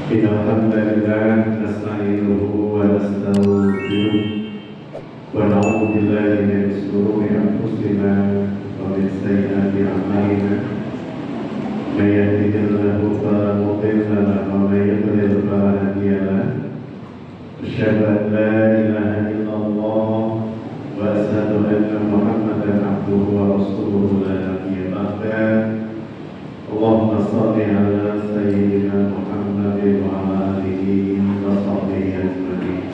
إن الحمد لله نستعينه ونستغفره ونعوذ بالله من شرور أنفسنا ومن سيئات أعمالنا من يهده الله فلا مضل له ومن يضلل فلا هادي له أشهد أن لا إله إلا الله وأشهد أن محمدا عبده ورسوله لا نبي بعده اللهم صل على سيدنا محمد وعلى آله وصحبه أجمعين.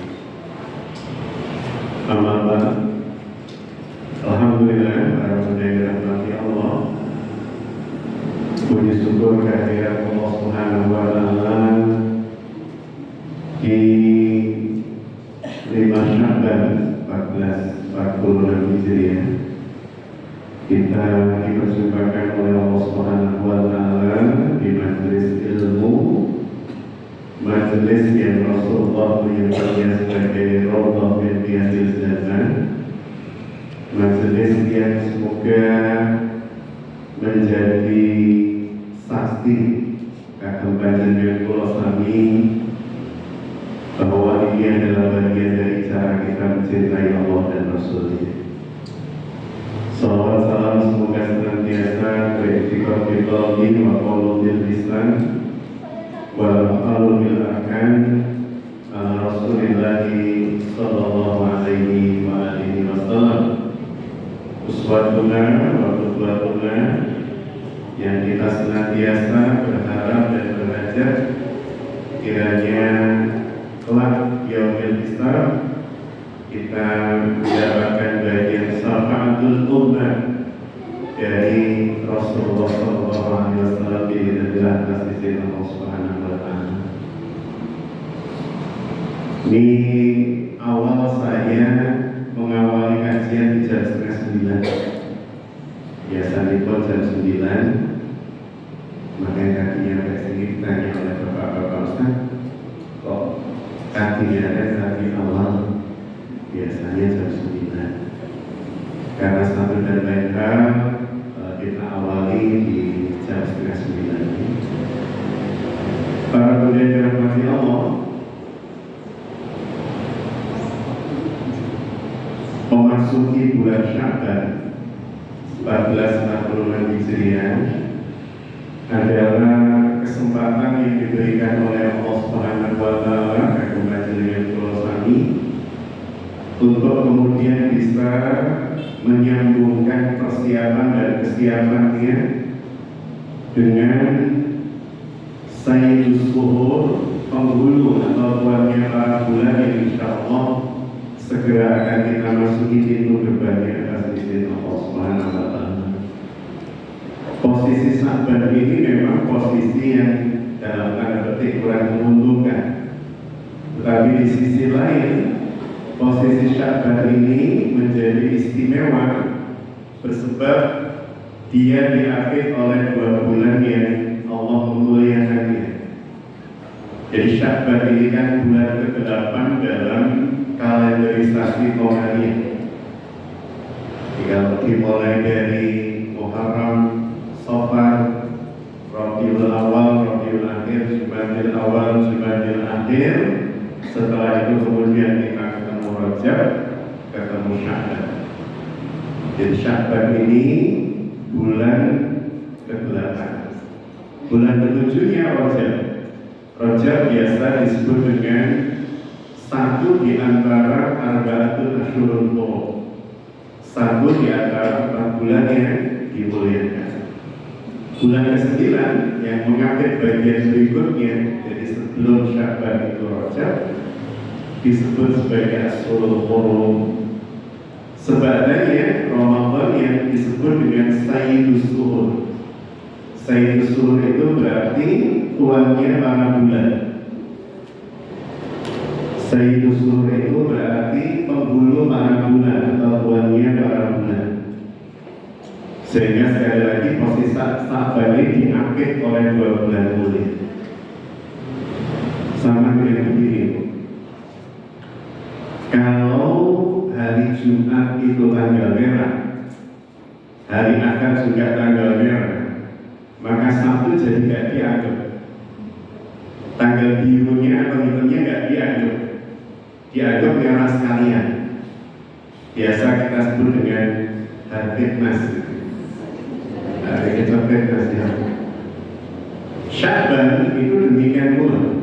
Amma ba'd. Alhamdulillah, para pendengar rahmati Allah. Puji syukur kehadirat Allah Subhanahu wa taala di 5 Sya'ban 1446 Hijriah. Kita dipersembahkan oleh Allah Subhanahu wa taala di majelis ilmu, majelis yang Rasulullah menyebutnya sebagai Raudhah min Riyadhil Jannah, majelis yang semoga menjadi saksi kagem panjenengan kula sami bahwa ini adalah bagian dari cara kita mencintai Allah dan Rasul-Nya. Salawat salam semoga senantiasa beristiqomah di qalbi wa qulubul lisan wa qalbil arkan Rasulullah sallallahu alaihi wa alihi wasallam, uswatuna wa qudwatuna yang kita senantiasa berharap dan berhajat kiranya kelak yaumil hisab kita mendapatkan bagian syafaatul ummah dari Rasulullah sallallahu alaihi wasallam di atas sisi Allah Subhanahu wa taala. Ini awal saya mengawali kajian di jam 8:30. Biasanya pun jam 9. Makanya kakinya sampai sini ditanya oleh bapak-bapak Ustaz, kok kakinya ada kaki awal? Biasanya jam 9. Karena satu dan lain hal kita awali di jam 8:30. Para pendengar rahmati Allah, memasuki bulan Sya'ban 1446 Hijriah adalah kesempatan yang diberikan oleh Allah Subhanahu wa taala kepada panjenengan kula sami untuk kemudian bisa menyambungkan persiapan dan kesiapannya dengan Sayyidus Shuhur, penghulu atau tuannya para bulan yang insyaallah segera akan kita masuki pintu gerbangnya atas izin Allah Subhanahu wa taala. Posisi Sya'ban ini memang posisi yang dalam tanda petik kurang menguntungkan. Tetapi di sisi lain, posisi Sya'ban ini menjadi istimewa bersebab dia diapit oleh 2 bulan yang Allah memuliakannya. Jadi Sya'ban ini kan bulan ke-8 dalam kalenderisasi Qamariyah. Jika dimulai dari Muharram, Safar, Rabiul Awal, Rabiul Akhir, Jumadil Awal, Jumadil Akhir, setelah itu kemudian kita ketemu Rajab, ketemu Sya'ban. Jadi Sya'ban ini bulan ke-8. Bulan ke-7-nya Rajab. Rajab biasa disebut dengan satu di antara arba'atul asyhurul hurum, satu di antara 4 bulan yang dimuliakan. Bulan ke-9 yang mengapit bagian berikutnya, jadi sebelum Sya'ban itu Rajab, disebut sebagai Asyhurul Hurum. Sebaliknya Ramadan yang disebut dengan Sayyidus Shuhur. Sayyidus Shuhur itu berarti tuannya para bulan. Sayyidus Shuhur itu berarti penghulu para bulan atau tuannya para bulan. Sehingga sekali lagi posisi Sya'ban ini diapit oleh 2 bulan mulia. Sama dengan begini, kalau hari Jumat itu tanggal merah, hari Ahad juga tanggal merah, maka Sabtu jadi gak dianggap. Tanggal birunya atau hitamnya nggak diaduk, diaduk merah sekalian. Biasa kita sebut dengan harfitnas, harfitnas ya. Sya'ban itu demikian pula.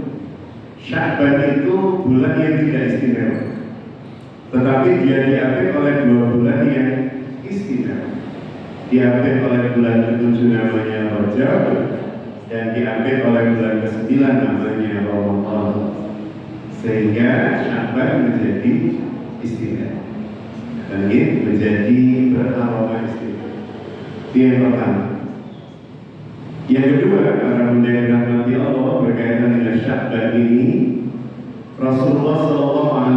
Sya'ban itu bulan yang tidak istimewa, tetapi dia diapit oleh 2 bulan yang istimewa. Diapit oleh bulan ke-7 namanya Rajab, dan diapit oleh bulan ke-9 namanya Ramadan, sehingga Sya'ban menjadi istimewa dan ini menjadi beraroma istimewa. Itu yang pertama. Yang kedua, para bunda yang dirahmati Allah, berkaitan dengan Sya'ban ini, Rasulullah SAW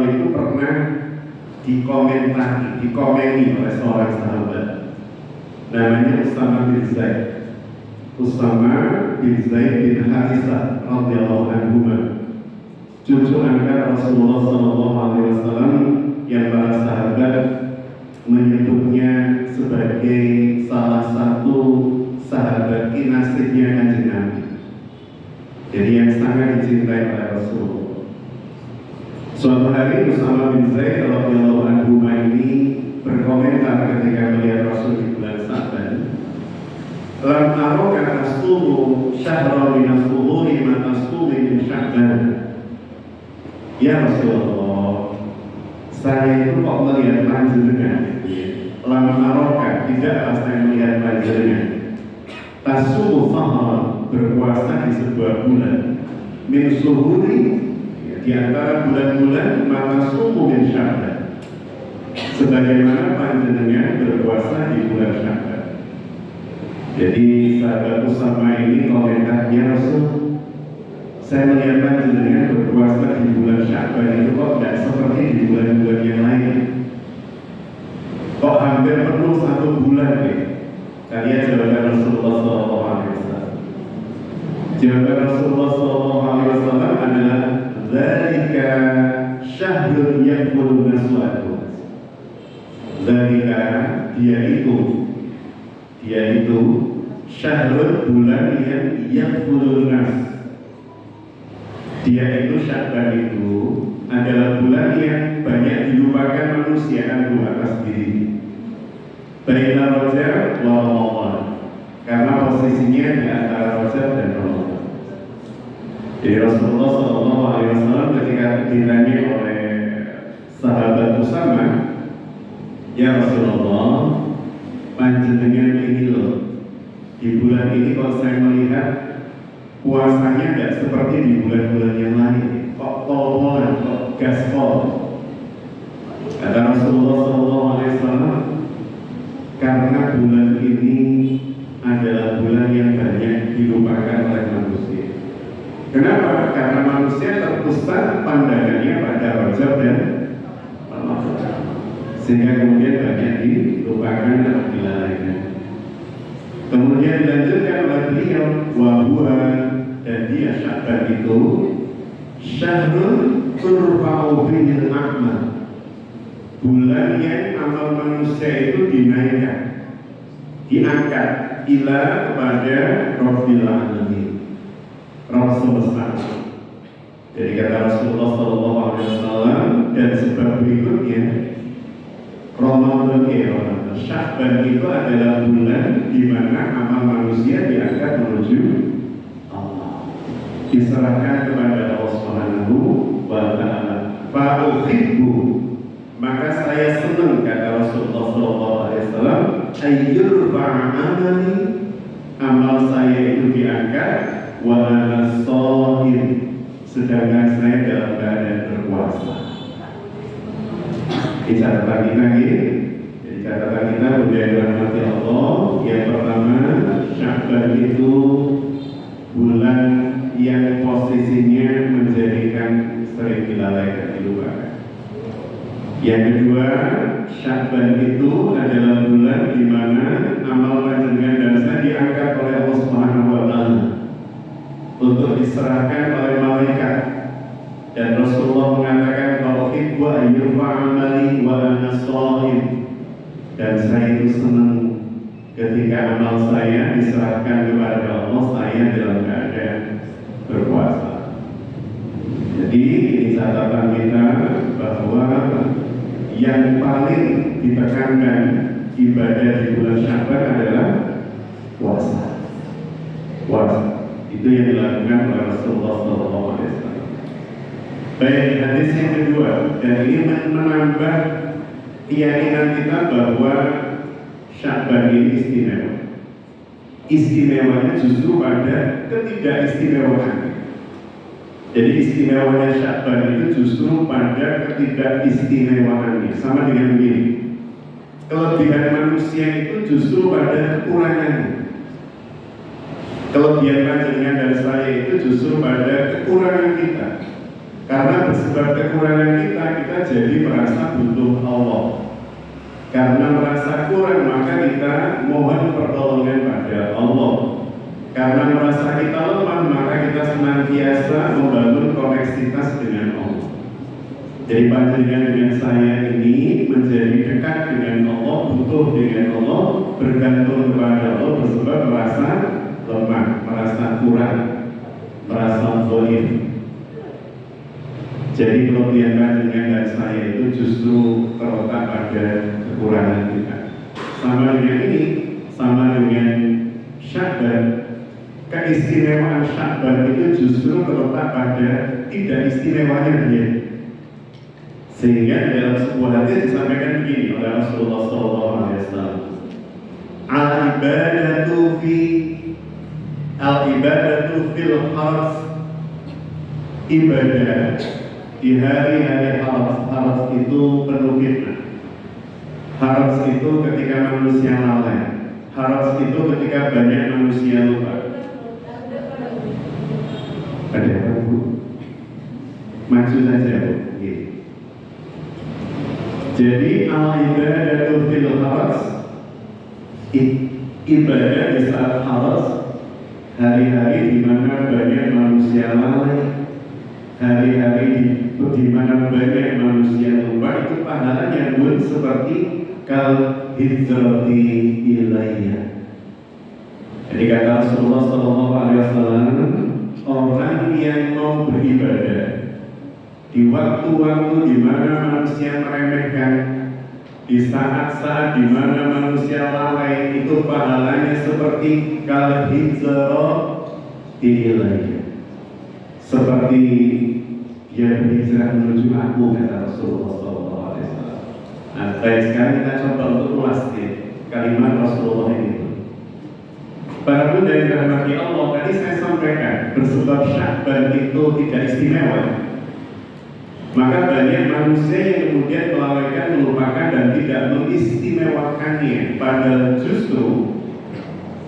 itu pernah dikomeni oleh seorang sahabat namanya Usama bin Zaid. Usama bin Zaid bin Harisah radhiyallahu anhu, cucu angkat Rasulullah SAW, yang para sahabat menyebutnya sebagai salah satu sahabat kinasihnya Kanjeng Nabi. Jadi yang sangat dicintai oleh Rasulullah. Suatu hari Usama bin Zaid radhiyallahu anhu ini berkomentar ketika melihat Rasul di bulan Sya'ban, "Lam araka tasumu syahra min as-suhuri ma tasumi min Sya'ban." Ya Rasulullah, saya itu kok melihat panjenengan, lam araka, tidak saya melihat panjenengan tasumu syahra, berpuasa di sebuah bulan, min suhuri, di antara bulan-bulan, maka sumu min Sya'ban, sebagaimana panjenengan berpuasa di bulan Sya'ban. Jadi sahabat Usama ini komentarnya, Rasul, saya melihat panjenengan berpuasa di bulan Sya'ban itu kok tidak seperti di bulan-bulan yang lain, kok hampir penuh 1 bulan nih. Kalian jawaban Rasulullah SAW. Jawaban Rasulullah SAW adalah dzalika syahrun yaqulun naswatu. Dzalika, dia itu syahrun, bulan yang yaqulun nas. Dia itu Sya'ban itu adalah bulan yang banyak dilupakan manusia di atas diri. Baina Rajab wa Ramadan, karena posisinya di antara Rajab dan Ramadan. Jadi Rasulullah SAW ketika ditanya oleh sahabat Usama, ya Rasulullah, panjenengan ini loh, di bulan ini kalau saya melihat puasanya tidak seperti di bulan-bulan yang lain, kok tol-tolan, kok gaspol. Kata Rasulullah SAW, karena bulan ini adalah bulan yang banyak dilupakan oleh manusia. Kenapa? Karena manusia terpusat pandangannya pada Rajab dan Ramadan, sehingga kemudian banyak dilupakan dan dilalaikan. Kemudian dilanjutkan oleh beliau, wahua, dan dia Sya'ban itu syahrun turfa'u bihil a'mal, bulan yang amal manusia itu dinaikkan, diangkat ila kepada Rabbil Alamin, Rabb semesta. Jadi kata Rasulullah SAW, dan sebab berikutnya Ramadan, Sya'ban itu adalah bulan di mana amal manusia diangkat menuju Allah, diserahkan kepada Allah Subhanahu wa Ta'ala. Fa'uhibbu, maka saya senang, kata Rasulullah SAW, ayyur fa'amali, amal saya itu diangkat, wa ana shahim, sedangkan saya dalam keadaan berpuasa. Di catatan kita jadi catatan kita budaya rahmati Allah, yang pertama, Sya'ban itu bulan yang posisinya menjadikan sering dilalaikan, dilupakan. Yang kedua, Sya'ban itu adalah bulan di mana amal panjenengan dan saya diangkat oleh Allah Subhanahu wa Ta'ala untuk diserahkan oleh malaikat. Dan Rasulullah mengatakan, "Wa'uhibbu ayyurfa amali wa ana shahim." Dan saya itu senang ketika amal saya diserahkan kepada Allah, saya dalam keadaan melaksanakan ibadah di bulan Sya'ban adalah puasa. Itu yang dilakukan oleh Rasulullah SAW. Baik, hadis yang kedua, dan ini menambah keyakinan kita bahwa Sya'ban ini istimewa. Istimewanya justru pada ketidakistimewaan. Jadi istimewanya Sya'ban itu justru pada ketidakistimewaan. Sama dengan begini, kelebihan manusia itu justru pada kekurangannya. Kelebihan panjenengan dan saya itu justru pada kekurangan kita. Karena bersebab kekurangan kita jadi merasa butuh Allah. Karena merasa kurang, maka kita mohon pertolongan pada Allah. Karena merasa kita lemah, maka kita senantiasa membangun koneksitas dengan Allah. Jadi panjenengan dengan saya ini menjadi dekat dengan Allah, butuh dengan Allah, bergantung kepada Allah, bersebab merasa lemah, merasa kurang, merasa zalim. Jadi kelebihan panjenengan dan saya itu justru terletak pada kekurangan kita. Sama dengan ini, sama dengan Sya'ban, keistimewaan Sya'ban itu justru terletak pada tidak istimewanya dia. Sehingga dalam sebuah hadis disampaikan begini oleh Rasulullah SAW: al-ibadatu fil haras, ibadah di hari-hari haras itu penuh fitnah. Haras itu ketika manusia lalai. Haras itu ketika banyak manusia lupa. Ada apa, Bu? Maju saja, Bu. Jadi al-ibadatu fil haras, ibadah di saat haras, hari-hari di mana banyak manusia lalai, hari-hari di mana banyak manusia lupa, itu pahalanya pun seperti kal hijrati ilayya. Jadi kata Rasulullah SAW, orang yang mau beribadah di waktu-waktu di mana manusia meremehkan, di saat-saat di mana manusia lalai, itu pahalanya seperti kal hijrati ilayya, seperti dia berhijrah menuju aku, kata Rasulullah SAW. Nah, baik sekali kita coba untuk ulas kalimat Rasulullah ini. Para Bunda yang dirahmati Allah, tadi saya sampaikan bersebab Sya'ban itu tidak istimewa, maka banyak manusia yang kemudian melalaikan, melupakan dan tidak mengistimewakannya. Padahal justru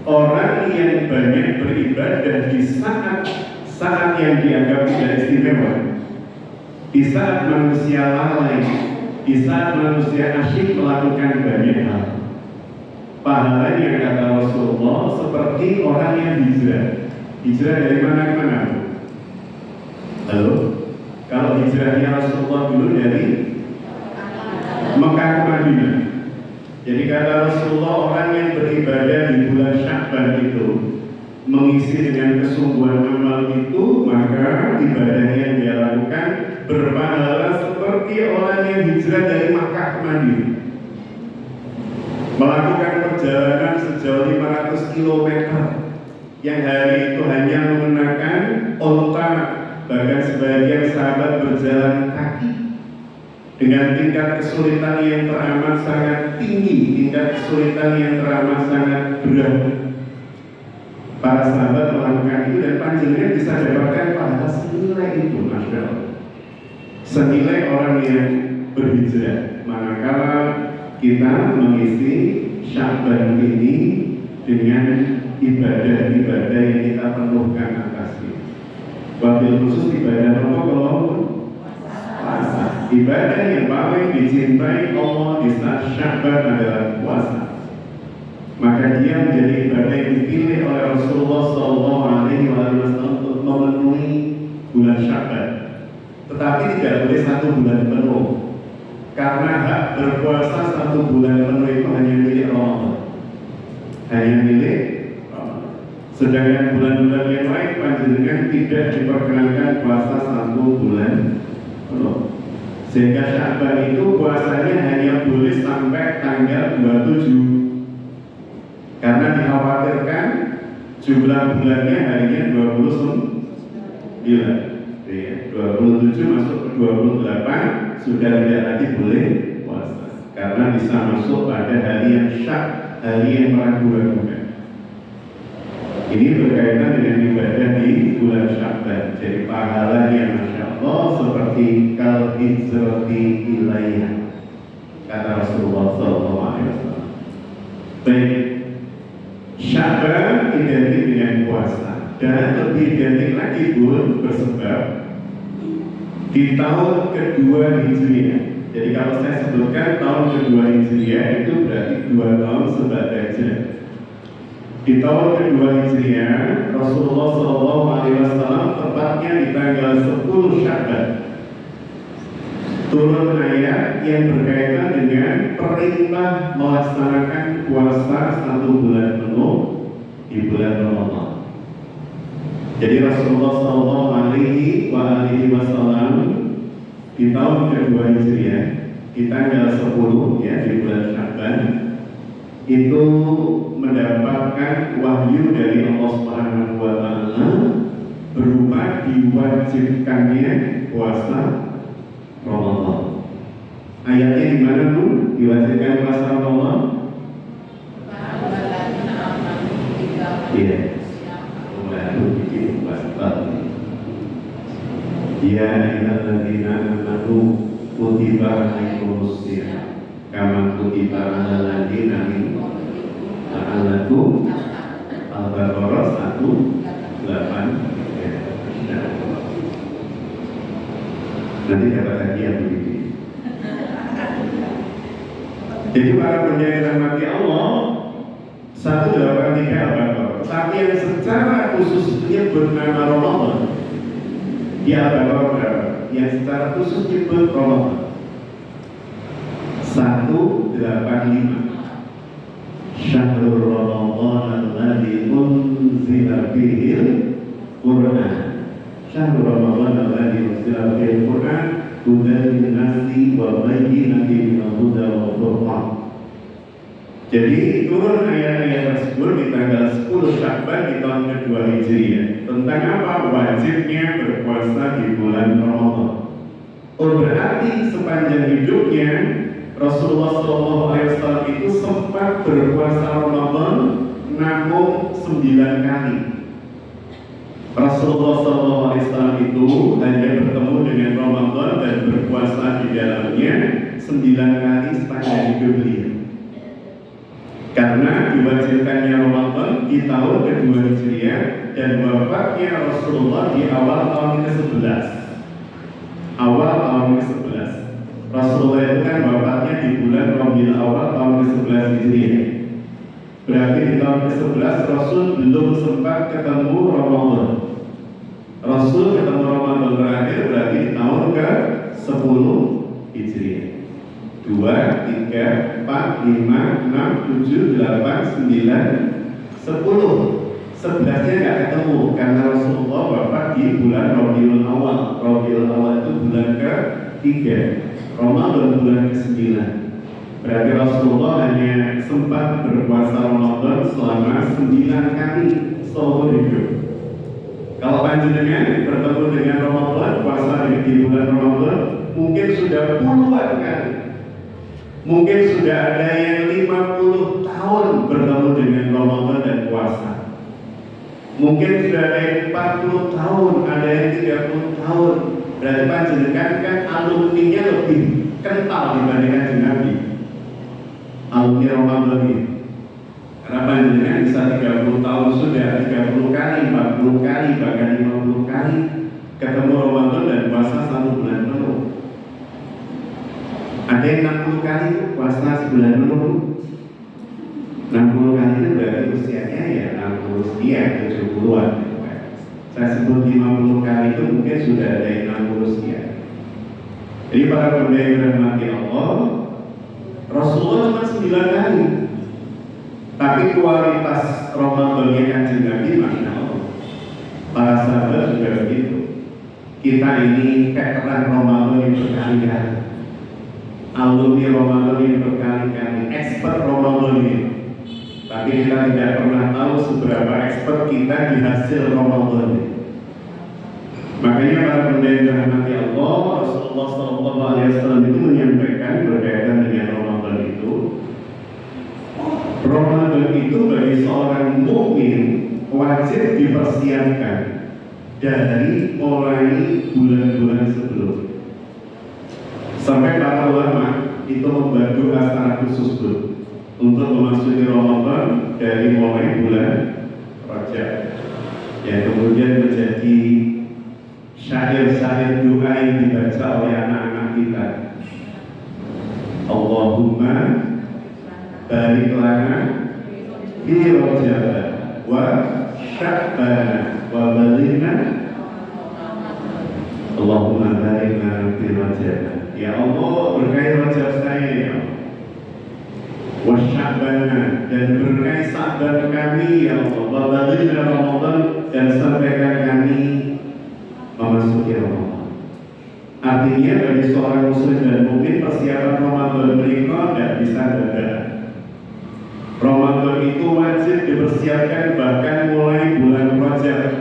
orang yang banyak beribadah di saat yang dianggap tidak istimewa, di saat manusia lalai, di saat manusia asyik melakukan banyak hal, pahalanya kata Rasulullah seperti orang yang hijrah. Hijrah dari mana ke mana? Halo? Kalau hijrahnya Rasulullah dulu dari Mekah ke Madinah. Jadi kata Rasulullah, orang yang beribadah di bulan Sya'ban itu mengisi dengan kesungguhan amal itu, maka ibadah yang dia lakukan berpahala seperti orang yang hijrah dari Makkah ke Madinah, melakukan perjalanan sejauh 500 km yang hari itu hanya menggunakan onta, bahkan sebagian sahabat berjalan kaki dengan tingkat kesulitan yang teramat sangat tinggi, tingkat kesulitan yang teramat sangat berat. Para sahabat melakukan itu dan panjenengan bisa dapatkan pahala senilai itu, Masya Allah. Senilai orang yang berhijrah. Manakala kita mengisi Sya'ban ini dengan ibadah-ibadah yang kita penuhkan atasnya. Wabil khusus ibadah apa kalau puasa. Ibadah yang paling dicintai Allah di saat Sya'ban adalah puasa. Maka dia menjadi ibadah yang dipilih oleh Rasulullah SAW untuk memenuhi bulan Sya'ban. Tetapi tidak boleh satu bulan penuh, karena hak berpuasa satu bulan penuh itu hanya milik Ramadan, hanya milik Ramadan. Sedangkan bulan-bulan yang lain panjenengan tidak diperkenankan puasa satu bulan penuh. Sehingga Sya'ban itu puasanya hanya boleh sampai tanggal 27, karena dikhawatirkan jumlah bulannya harinya 29, ya, 27 masuk ke 28 sudah tidak lagi boleh puasa, karena bisa masuk pada hari yang syak, hari yang meragu-ragukan. Ini berkaitan dengan ibadah di bulan Sya'ban. Jadi pahalanya Masya Allah seperti kal hijrati ilaihah, kata Rasulullah SAW. Baik, Sya'ban identik dengan puasa, dan lebih identik lagi pun bersebab di tahun kedua Hijriah. Jadi kalau saya sebutkan tahun kedua Hijriah itu berarti 2 tahun sebelumnya. Di tahun kedua Hijriah, Rasulullah SAW tepatnya di tanggal 10 Sya'ban turun ayat yang berkaitan dengan perintah melaksanakan puasa 1 bulan penuh di bulan Ramadan. Jadi Rasulullah SAW di tahun kedua Hijriah di tanggal 10 ya, di bulan Sya'ban itu mendapatkan wahyu dari Allah Subhanahu wa Ta'ala berupa diwajibkannya puasa Ramadan. Ayatnya di mana pun diwajibkan puasa Ramadan? Iya. Lalu bikin puasa. Ya ayyuhalladzina amanu kutiba alaikumus shiyam kama kutiba alal ladzina min qablikum Al-Baqarah 1:8. Nanti dapat hadiah begitu. Jadi para penjaga rahmati Allah 183 Al-Baqarah. Tapi yang secara khusus menyebut nama Ramadan di Al-Baqarah berapa? Yang secara khusus menyebut Ramadan 185. Syahrul Ramadan alladzi unzila fihil Qur'an. Syahrul Ramadan alladzi unzila fihil Qur'an hudan lin-nasi wa bayyinatin minal huda wal furqan. Jadi turun ayat-ayat tersebut di tanggal 10 Sya'ban di tahun kedua Hijriah. Tentang apa? Wajibnya berpuasa di bulan Ramadan. Oh, berarti sepanjang hidupnya Rasulullah SAW itu sempat berpuasa Ramadan namun 9 kali. Rasulullah SAW itu hanya bertemu dengan Ramadan dan berpuasa di dalamnya 9 kali sepanjang hidup beliau. Karena diwajibkannya Ramadan di tahun kedua Hijriah dan wafatnya Rasulullah di awal tahun ke-11. Awal tahun ke-11. Rasulullah itu kan wafatnya di bulan Rabiul Awal tahun ke-11 Hijriah. Berarti di tahun ke-11 Rasul belum sempat ketemu Ramadan. Rasul ketemu Ramadan terakhir berarti di tahun ke-10 Hijriah. 2, 3, 4, 5, 6, 7, 8, 9, 10. 11-nya nggak ketemu karena Rasulullah wafat di bulan Rabiul Awal. Rabiul Awal itu bulan ke-3, Ramadan bulan ke-9. Berarti Rasulullah hanya sempat berpuasa Ramadan selama 9 kali seumur hidup. Kalau panjenengan bertemu dengan Ramadan, puasa di bulan Ramadan, mungkin sudah puluhan kali. Mungkin sudah ada yang 50 tahun bertemu dengan Ramadan dan puasa. Mungkin sudah ada yang 40 tahun, ada yang 30 tahun. Berarti panjenengan kan alumninya lebih kental dibandingkan Nabi. Alumni Ramadan ini. Karena panjenengan bisa 30 tahun sudah 30 kali, 40 kali, bahkan 50 kali ketemu Ramadan dan puasa 1 bulan penuh. Ada yang 60 kali puasa sebulan penuh. 60 kali itu berarti usianya ya 60 sekian, 70-an. Saya sebut 50 kali itu mungkin sudah ada yang 60 sekian. Jadi para pemuda yang dirahmati Allah, Rasulullah cuma 9 kali. Tapi kualitas Ramadannya Kanjeng Nabi, Masya Allah, para sahabat juga begitu. Kita ini veteran Ramadan yang berkali-kali. alumni Ramadan ini berkali-kali, expert Ramadan ini. Tapi kita tidak pernah tahu seberapa expert kita di hasil Ramadan ini. Makanya para bunda yang dirahmati Allah, Rasulullah SAW itu menyampaikan berkaitan dengan Ramadan itu. Ramadan itu bagi seorang mukmin wajib dipersiapkan dari mulai bulan-bulan sebelum. Sampai para ulama itu membantu secara khusus untuk memasuki Ramadan dari mulai bulan Rajab, yang kemudian menjadi syair-syair doa yang dibaca oleh anak-anak kita. Allahumma barik lana fi Rajab wa Sya'ban wa balighna. Allahumma barik lana fi Rajab. Ya Allah, berkahi Rajab saya ya Allah. Wa Sya'ban, dan berkahi Sya'ban kami ya Allah. Wa balighna Ramadan, dan sampaikan kami memasuki Ramadan. Artinya bagi seorang muslim dan mukmin persiapan Ramadan mereka tidak bisa dadak. Ramadan itu wajib dipersiapkan bahkan mulai bulan Rajab.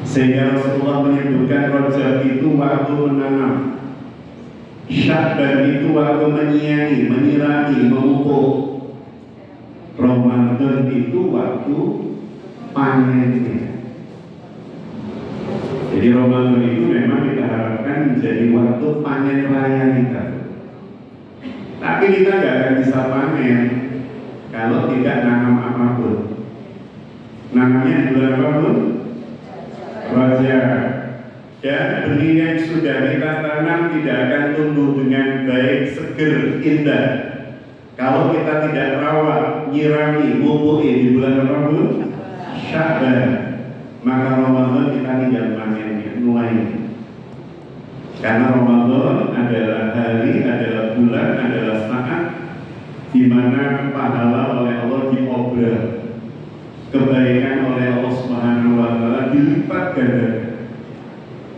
Sehingga Rasulullah menyebutkan Rajab itu waktu menanam, Sya'ban itu waktu menyiangi, menyirami, memupuk. Ramadan itu waktu panennya. Jadi Ramadan itu memang kita harapkan menjadi waktu panen raya kita. Tapi kita nggak akan bisa panen kalau tidak nanam apapun. Nanamnya bulan apa pun? Rajab. Dan benih yang sudah kita tanam tidak akan tumbuh dengan baik, seger, indah kalau kita tidak rawat, nyirami, mupuki di bulan apa pun? Sya'ban. Maka Ramadan kita tinggal panennya, mulai. Karena Ramadan adalah hari, adalah bulan, adalah saat di mana pahala oleh Allah diobrol, kebaikan oleh Allah Subhanahu wa Ta'ala dilipat ganda.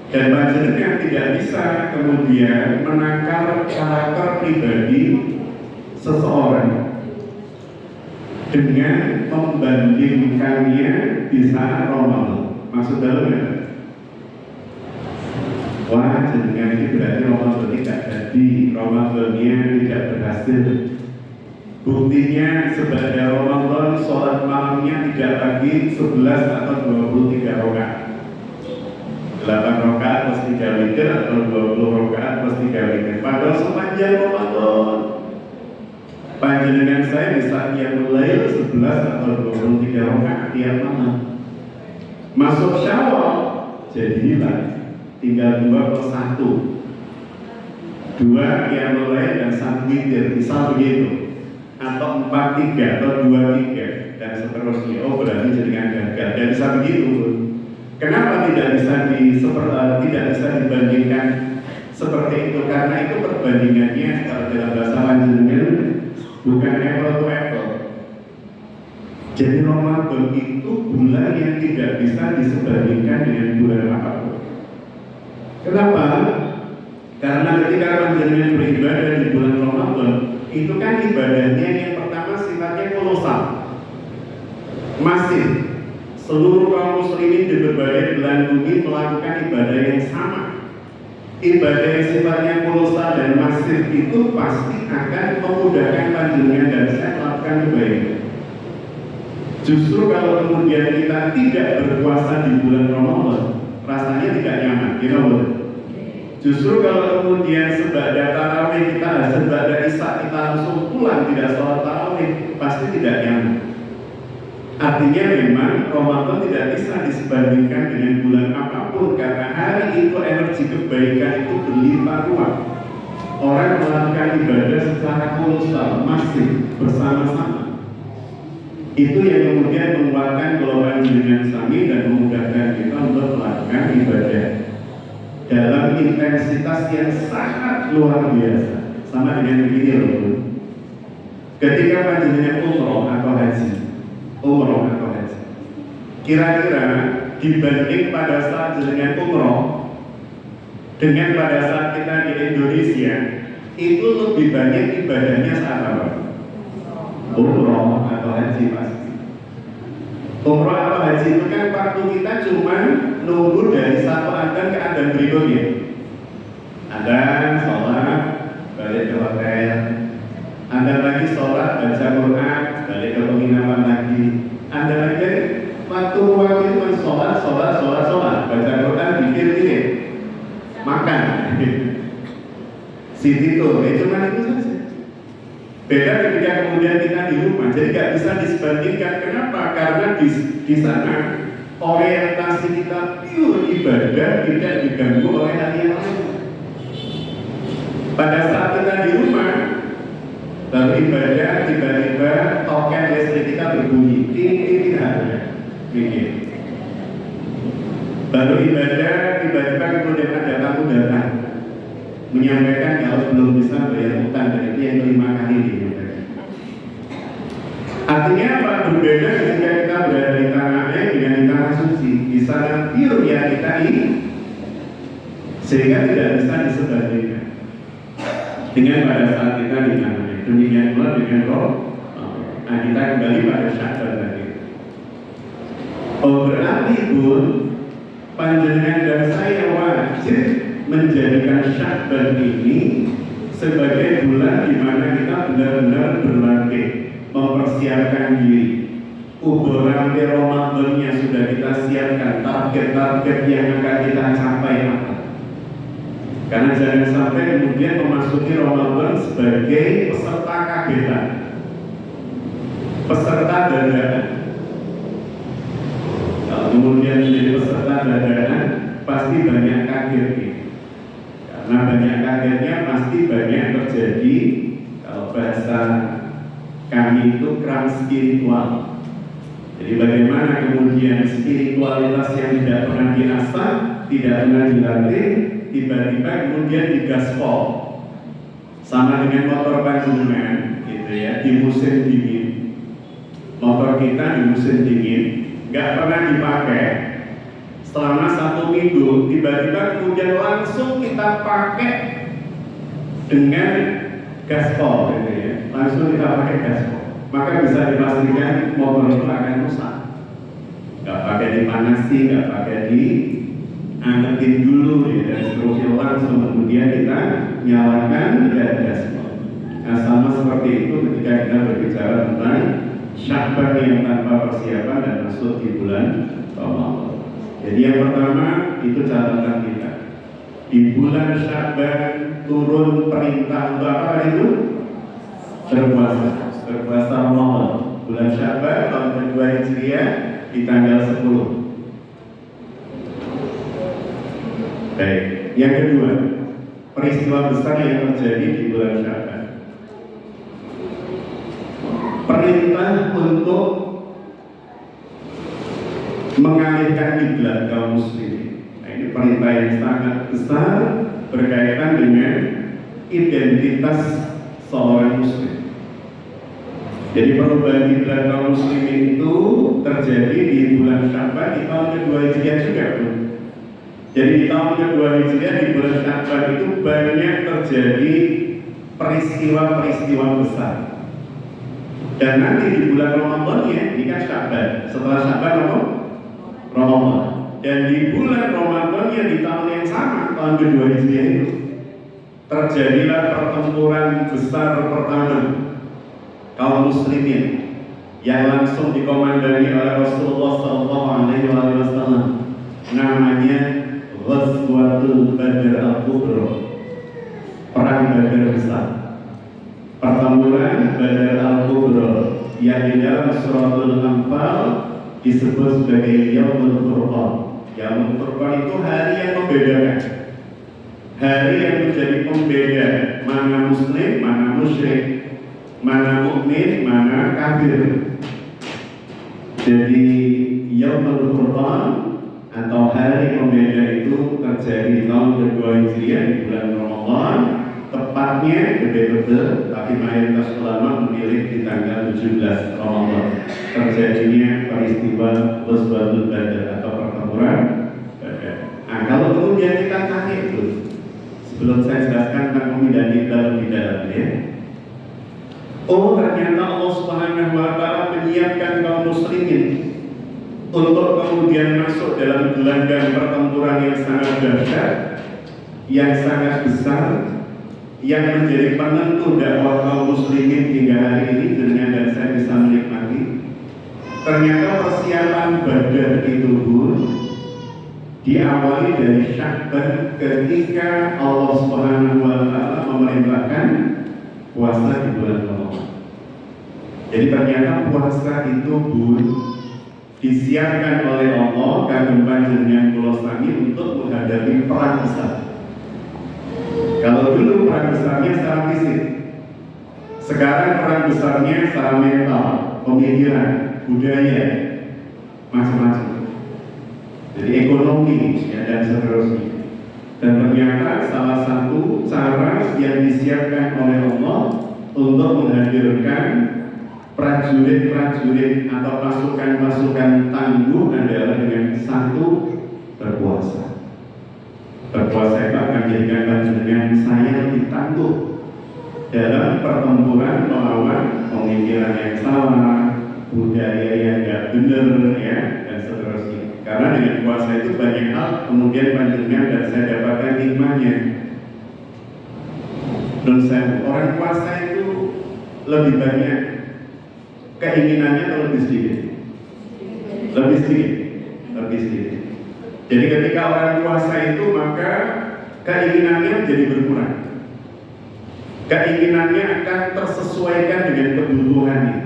Dan panjenengan tidak bisa kemudian menakar karakter pribadi seseorang dengan membandingkannya di saat Ramadan. Maksud dalamnya, wah jenengan ini berarti Ramadan tidak jadi, Ramadannya tidak berhasil. Buktinya sebagai Ramadan sholat malamnya tidak lagi 11 atau 23 rakaat, 8 rakaat plus 3 witir atau 20 rakaat plus 3 witir. Padahal sepanjang Ramadan panjenengan saya bisa qiyamul lail 11 atau 23 rakaat tiap malam. Masuk Syawal jadi hilang, tinggal 2 plus 1, 2 qiyamul lail dan 1 witir, misal begitu, atau 4-3 atau 2-3 dan seterusnya. Oh berarti jenengan gagal. Dan bisa begitu. Kenapa tidak bisa dibandingkan seperti itu? Karena itu perbandingannya kalau dalam bahasa panjenengan bukan apple to apple. Jadi Ramadan itu bulan yang tidak bisa disebandingkan dengan bulan apapun. Kenapa? Karena ketika panjenengan beribadah di bulan Ramadan, itu kan ibadahnya yang pertama sifatnya kolosal, masif. Seluruh kaum muslimin di berbagai belahan bumi melakukan ibadah yang sama. Ibadah yang sifatnya kolosal dan masif itu pasti akan memudahkan panjenengan dan saya melakukan kebaikan. Justru kalau kemudian kita tidak berpuasa di bulan Ramadan, rasanya tidak nyaman, you know what? Justru kalau kemudian sebada tarawih kita, sebada isya kita langsung pulang tidak sholat tarawih, pasti tidak nyaman. Artinya memang Ramadan tidak bisa disebandingkan dengan bulan apapun, karena hari itu energi kebaikan itu berlimpah ruah. Orang melakukan ibadah secara kolosal, masif, bersama-sama. Itu yang kemudian menguatkan golongan dengan sami dan memudahkan kita untuk melakukan ibadah dalam intensitas yang sangat luar biasa. Sama dengan begini loh, ketika panjenengan umroh atau haji, kira-kira dibanding pada saat jenengan umroh dengan pada saat kita di Indonesia, itu lebih banyak ibadahnya saat apa? Umroh atau haji pasti. Umroh atau haji itu kan waktu kita cuma nunggu dari satu adzan ke adzan berikutnya. Adzan, sholat, balik ke hotel. Adzan lagi sholat, baca Quran, balik ke penginapan lagi. Adzan lagi waktu cuma sholat, baca Quran, pikir, makan. Situ cuma itu saja. Beda ketika kemudian kita di rumah, jadi nggak bisa disebandingkan. Kenapa? Karena di sana orientasi kita pure ibadah, tidak diganggu oleh hal yang lain. Pada saat kita di rumah lalu ibadah, tiba-tiba token listrik kita berbunyi, tidak ada, baru ibadah, tiba-tiba kemudian ada tamu datang menyampaikan kalau belum bisa bayar utang, dan itu yang 5 kali disampaikan. Artinya apa? Berbeda ketika kita berada di tanah air dengan di tanah suci. Di sana pure ya kita ini, sehingga tidak bisa disebandingkan dengan pada saat kita di tanah air. Demikian pula dengan roh. Nah, kita kembali pada Sya'ban tadi. Oh, berarti pun panjenengan dan saya wajib menjadikan Sya'ban ini sebagai bulan di mana kita benar-benar berlatih, mempersiapkan diri. Ukuran Ramadannya sudah kita siapkan, target-target yang akan kita capai apa. Karena jangan sampai kemudian memasuki Ramadan sebagai peserta kagetan, peserta dadakan. Kalau kemudian menjadi peserta dadakan, pasti banyak kagetnya. Karena banyak kagetnya pasti banyak terjadi, kalau bahasa kami itu kram spiritual. Jadi bagaimana kemudian spiritualitas yang tidak pernah diasah, tidak pernah dilatih, tiba-tiba kemudian digaspol. Sama dengan motor panjenengan, gitu ya, di musim dingin. Motor kita di musim dingin nggak pernah dipakai selama 1 minggu, tiba-tiba kemudian langsung kita pakai dengan gaspol, gitu ya. Langsung kita pakai gaspol, maka bisa dipastikan motor itu akan rusak. Nggak pakai dipanasi, nggak pakai diangetin dulu, ya, dan seterusnya, langsung kemudian kita nyalakan dan gaspol. Nah, sama seperti itu ketika kita berbicara tentang Sya'ban yang tanpa persiapan dan masuk di bulan Ramadan. Jadi yang pertama itu catatan kita, di bulan Sya'ban turun perintah untuk apa itu? Berpuasa Ramadan. Bulan Sya'ban tahun kedua Hijriah di tanggal 10. Baik, yang kedua, peristiwa besar yang terjadi di bulan Sya'ban. Perintah untuk mengalihkan kiblat kaum muslimin. Nah, ini perintah yang sangat besar berkaitan dengan identitas seorang muslim. Jadi perubahan kiblat kaum muslimin itu terjadi di bulan Sya'ban di tahun kedua Hijriah juga, bro. Jadi di tahun kedua Hijriah di bulan Sya'ban itu banyak terjadi peristiwa-peristiwa besar. Dan nanti di bulan Ramadan ya, ini kan Sya'ban. Setelah Sya'ban apa? Ramadan. Dan di bulan Ramadan ya, di tahun yang sama, tahun kedua Hijriah itu, terjadilah pertempuran besar pertama kaum muslimin yang langsung dikomandani oleh Rasulullah SAW. Namanya Ghazwatul Badr Al-Kubra, perang Badar besar. Pertempuran Badar Al-Kubra yang di dalam suratul Anfal disebut sebagai Yaumul Furqan. Yaumul Furqan itu hari yang membedakan, hari yang menjadi pembeda mana muslim, mana musyrik, mana mukmin, mana kafir. Jadi Yaumul Furqan atau hari pembeda itu terjadi di tahun kedua Hijriah di bulan Ramadan. Tepatnya betul-betul, tapi mayoritas ulama memilih di tanggal 17 Ramadan terjadinya peristiwa Ghazwatul Badr atau pertempuran Badar. Nah, kalau kemudian kita tanya itu Sebelum saya jelaskan tentang pemindahan kiblat lebih dalam ya. Oh, ternyata Allah Subhanahu wa Ta'ala menyiapkan kaum muslimin untuk kemudian masuk dalam gelanggang pertempuran yang sangat dahsyat, yang sangat besar, yang menjadi penentu dakwah kaum muslimin hingga hari ini dunia dan saya bisa menikmati. Ternyata persiapan Badar itu pun diawali dari Sya'ban ketika Allah Subhanahu wa Ta'ala memerintahkan puasa di bulan Ramadan. Jadi ternyata puasa itu pun disiapkan oleh Allah kagem panjenengan kula sami untuk menghadapi perang besar. Kalau dulu perang besarnya secara fisik, sekarang perang besarnya secara mental, pemikiran, budaya, macam-macam. Jadi ekonomi ya, dan seterusnya. Dan ternyata salah satu cara yang disiapkan oleh Allah untuk menghadirkan prajurit-prajurit atau pasukan-pasukan tangguh adalah dengan satu berpuasa. Berpuasa itu akan menjadikan panjenengan saya lebih tangguh dalam pertempuran melawan pemikiran yang salah, budaya yang tidak benar ya, dan seterusnya. Karena dengan puasa itu banyak hal kemudian panjenengan dan saya dapatkan hikmahnya. Dan saya orang puasa itu lebih banyak keinginannya atau lebih sedikit? Lebih sedikit. Jadi ketika orang puasa itu maka keinginannya menjadi berkurang. Keinginannya akan tersesuaikan dengan kebutuhannya.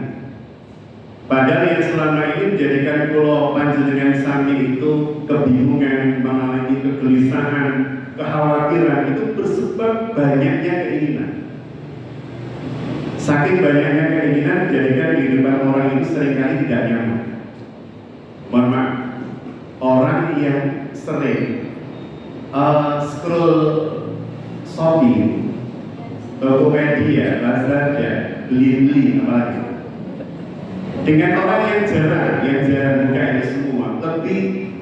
Padahal yang selama ini menjadikan pulau panjenengan sami itu kebingungan, mengalami kegelisahan, kekhawatiran itu bersebab banyaknya keinginan. Saking banyaknya keinginan menjadikan kehidupan orang itu seringkali tidak nyaman. Mohon maaf, orang yang sering scroll Shopee, Tokopedia, Lazada, beli-beli apalagi. Dengan orang yang jarang buka ini semua,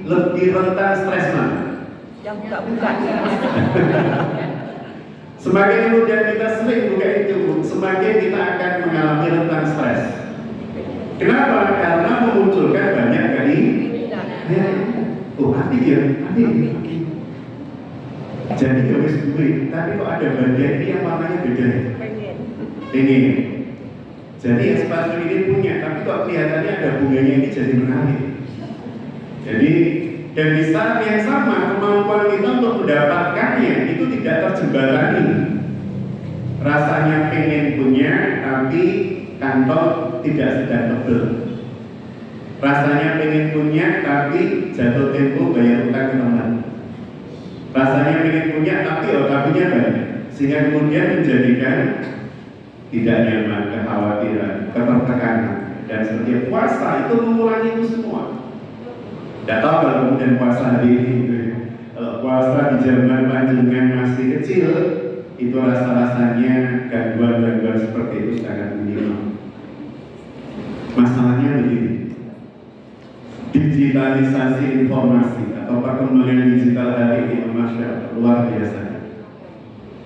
lebih rentan stres mana? Yang buka-buka. Semakin kemudian kita sering buka itu, semakin kita akan mengalami rentan stres. Kenapa? Karena memunculkan banyak kali. Oh, hati ya, hati. Jadi harus duit, tapi kok ada bagian ini yang warnanya beda? Ini. Jadi yang sepatu ini punya, tapi kok kelihatannya ada bunganya ini jadi menarik. Jadi dan di saat yang sama kemampuan kita untuk mendapatkannya itu tidak terjembatani. Rasanya pengen punya, tapi kantong tidak sedang tebel. Rasanya pengen punya, tapi jatuh tempo bayar utang ke teman. Rasanya pengen punya, tapi tapinya banyak, sehingga kemudian menjadikan tidak nyaman, kekhawatiran, ketertekanan, dan seperti puasa itu mengurangi itu semua. Tidak tahu kalau kemudian puasa hari ini, kalau puasa di zaman panjenengan masih kecil, itu rasa-rasanya gangguan-gangguan seperti itu sangat minimal. Masalahnya begini, digitalisasi informasi atau perkembangan digital hari ini masya luar biasa.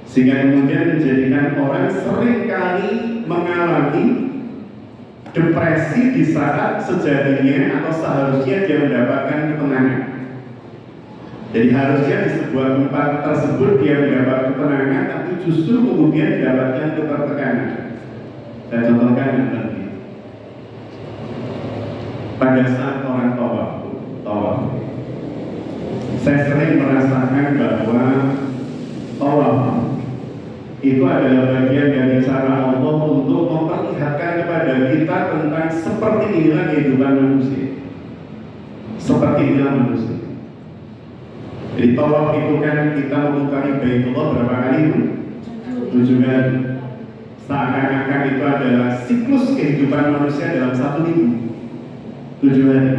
Sehingga kemudian menjadikan orang sering kali mengalami depresi di saat sejatinya atau seharusnya dia mendapatkan ketenangan. Jadi harusnya di sebuah tempat tersebut dia mendapat ketenangan, tapi justru kemudian mendapatkan ketertekanan. Saya contohkan yang tadi. Pada saat orang tawaf, saya sering merasakan bahwa tawaf itu adalah bagian dari cara Allah untuk memperlihatkan kepada kita tentang seperti inilah kehidupan manusia. Seperti inilah manusia. Jadi tawaf itu kan kita memutari Baitullah berapa kali? 7 kali. Seakan-akan itu adalah siklus kehidupan manusia dalam 1 minggu. 7 hari.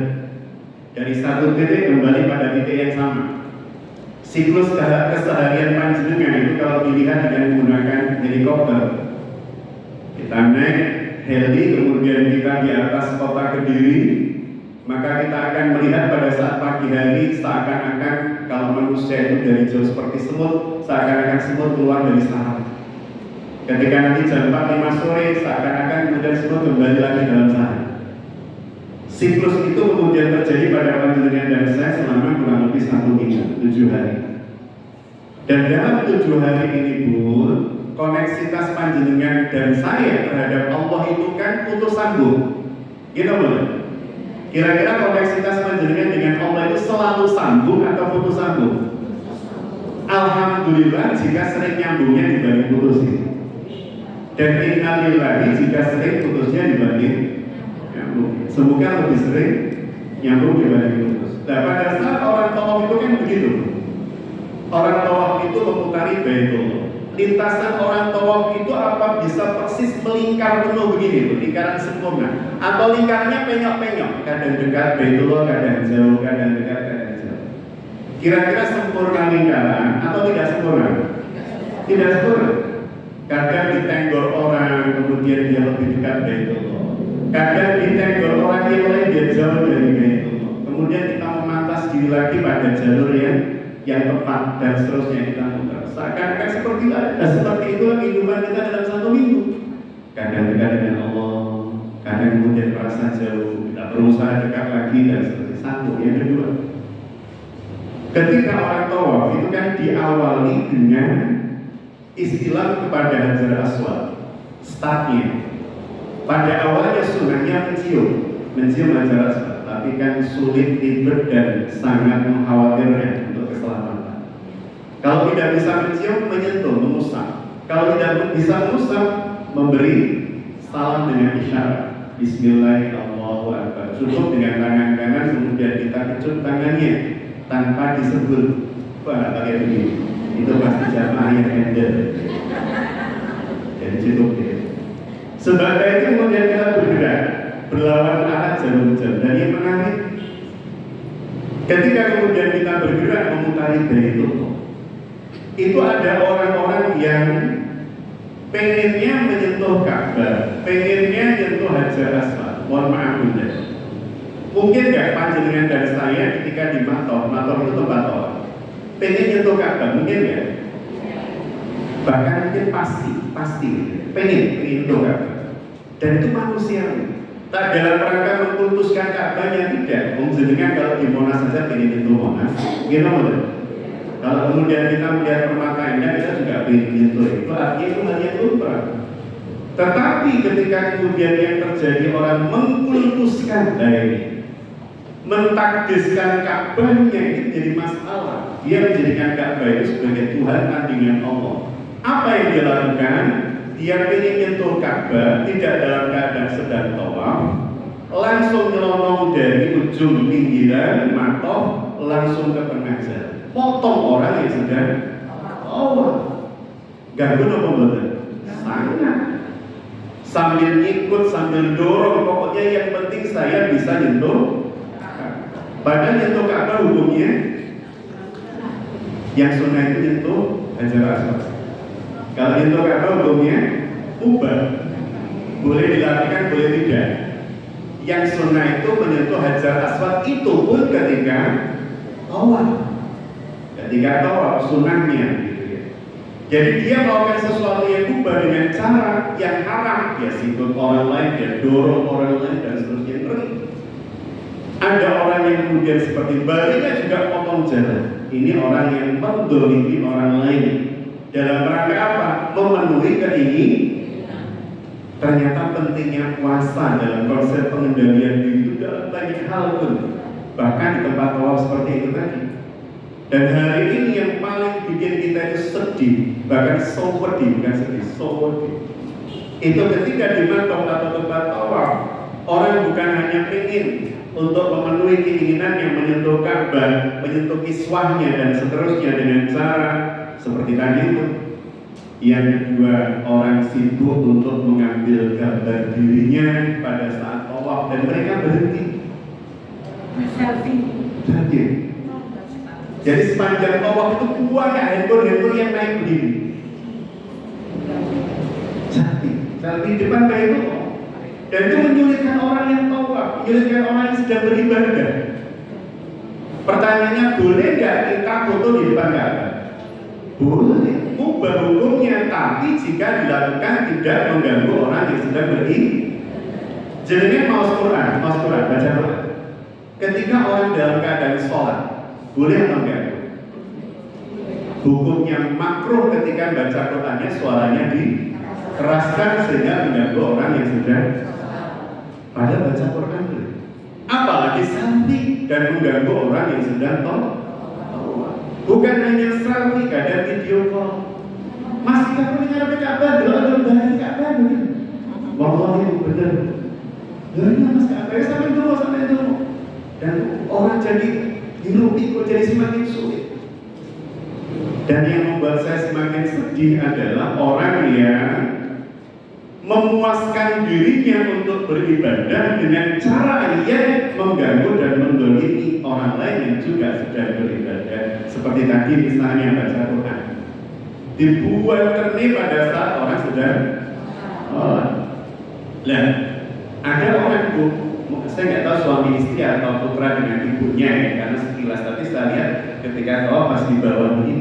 Dari satu titik kembali pada titik yang sama. Siklus keseharian panjenengan itu kalau dilihat dengan menggunakan helikopter, kita naik heli, kemudian kita di atas kota Kediri, Maka kita akan melihat pada saat pagi hari seakan-akan kalau manusia itu dari jauh seperti semut, seakan-akan semut keluar dari sarang. Ketika nanti jam 4-5 sore, seakan-akan kemudian semut kembali lagi dalam sarang. Siklus itu kemudian terjadi pada panjenengan dan saya selama kurang lebih 1 minggu, 7 hari. Dan dalam 7 hari ini pun, koneksitas panjenengan dan saya terhadap Allah itu kan putus sambung. Gitu boleh? Kira-kira koneksitas panjenengan dengan Allah itu selalu sambung atau putus sambung? Alhamdulillah jika sering nyambungnya dibanding putusnya. Dan innalillahi jika sering putusnya dibanding nyambung. Semoga lebih sering nyambung dibanding putus. Nah pada saat orang tawaf itu kan begitu. Orang tawaf itu memutari Baitullah. Lintasan orang tawaf itu apa bisa persis melingkar penuh begini, lingkaran sempurna, atau lingkarnya penyok-penyok, kadang dekat Baitullah, kadang jauh, kadang dekat, kadang jauh. Kira-kira sempurna lingkaran atau tidak sempurna? Tidak sempurna. Kadang ditenggor orang, kemudian dia lebih dekat Baitullah. Kadang ditenggor orang yang lain dia jauh dari Baitullah. Kemudian kita memantas diri lagi pada jalur yang tepat dan seterusnya kita muter. Seakan-akan seperti itulah kehidupan kita dalam 1 minggu. Kadang dekat dengan Allah, kadang kemudian merasa jauh, kita berusaha dekat lagi dan seperti satu. Yang kedua, ketika orang tawaf itu kan diawali dengan istilah kepada Hajar Aswad, startnya. Pada awalnya sunahnya mencium Hajar Aswad, tapi kan sulit, ribet dan sangat mengkhawatirkan untuk keselamatan. Kalau tidak bisa mencium, menyentuh, mengusap. Kalau tidak bisa mengusap, memberi salam dengan isyarat. Bismillahirrahmanirrahim. Cukup dengan tangan kanan, kemudian kita kecup tangannya tanpa disebut. Wah, pakai begini. Itu pasti jamaah yang handle. Jadi cukup ya. Sebagai itu kemudian kita bergerak, berlawan arah jarum jam. Dan yang menarik, ketika kemudian kita bergerak memutari Baitullah, itu ada orang-orang yang pengennya menyentuh Ka'bah, pengennya menyentuh Hajar Aswad. Mohon maaf bunda, mungkin nggak panjenengan dan saya ketika di Matoh itu tempat orang pengen nyentuh Ka'bah, mungkin nggak? Bahkan mungkin pasti pengen nyentuh Ka'bah. Dan itu manusiawi. Tak dalam rangka mengkultuskan Ka'bahnya, tidak. Panjenengan kalau di Monas saja pengen nyentuh Monas, gimana? Kalau kemudian kita melihat pemakaiannya, kita juga ingin itu artinya itu hanya lumrah. Tetapi ketika kemudian yang terjadi orang mengkultuskan ini, mentakdiskan Ka'bahnya, ini jadi masalah. Dia menjadikan Ka'bah itu sebagai Tuhan tandingan Allah. Apa yang dia lakukan? Dia ingin menyentuh Ka'bah tidak dalam keadaan sedang tawaf, langsung nyelonong dari ujung pinggiran Matoh langsung ke tengah jalan. Potong orang yang sedang ganggu apa betul? Sangat. Sambil ikut, sambil dorong, pokoknya yang penting saya bisa nyentuh. Padahal nyentuh Ka'bah hukumnya yang sunnah itu nyentuh Hajar Aswad. Kalau nyentuh Ka'bah hukumnya ubah. Boleh dilakukan, boleh tidak. Yang sunnah itu menyentuh Hajar Aswad itu pun ketika tawaf. Ketika tawaf sunnahnya gitu ya. Jadi dia melakukan sesuatu yang ubah dengan cara yang haram. Dia sikut orang lain, dia dorong orang lain dan seterusnya. Ada orang yang kemudian seperti baliknya juga potong jalan. Ini orang yang mendolimi orang lain. Dalam rangka apa? Memenuhi keinginan. Ternyata pentingnya puasa dalam konsep pengendalian diri itu dalam banyak hal pun. Bahkan di tempat tawaf seperti itu tadi. Dan hari ini yang paling bikin kita itu sedih, bahkan so pedih, bukan sedih, so pedih. Itu ketika di Matoh atau tempat tawaf, orang bukan hanya ingin untuk memenuhi keinginan yang menyentuh Ka'bah, menyentuh kiswahnya dan seterusnya dengan cara seperti tadi itu. Yang kedua, orang sibuk untuk mengambil gambar dirinya pada saat tawaf dan mereka berhenti. Selfie. Jadi sepanjang tawaf itu banyak handphone yang naik berdiri. Selfie depan Baitullah. Dan itu menyulitkan orang yang tawaf, menyulitkan orang yang sedang beribadah. Pertanyaannya, boleh nggak kita foto di depan Ka'bah? Boleh, mubah hukumnya, tapi jika dilakukan tidak mengganggu orang yang sedang beribadah. Jadi mau Quran, baca Quran. Ketika orang dalam keadaan sholat, boleh atau enggak? Hukumnya makruh ketika baca Qurannya suaranya dikeraskan sehingga mengganggu orang yang sedang pada baca Quran. Apalagi selfie dan mengganggu orang yang sedang tawaf. Bukan hanya selfie, kadang video call. Masih kamu dengar Ka'bah, doa dari Ka'bah begitu. Wallahi benar. Benar Mas Ka'bah sampai dulu. Dan orang jadi hirup-pikuk, jadi semakin sulit. Dan yang membuat saya semakin sedih adalah orang yang memuaskan dirinya untuk beribadah dengan cara yang mengganggu dan mendolimi orang lain yang juga sedang beribadah. Seperti tadi misalnya baca Quran, dibuat terni pada saat orang sedang sholat. Nah, ada orang saya nggak tahu suami istri atau putra dengan ibunya ya, karena sekilas tadi saya lihat ketika pas di bawah ini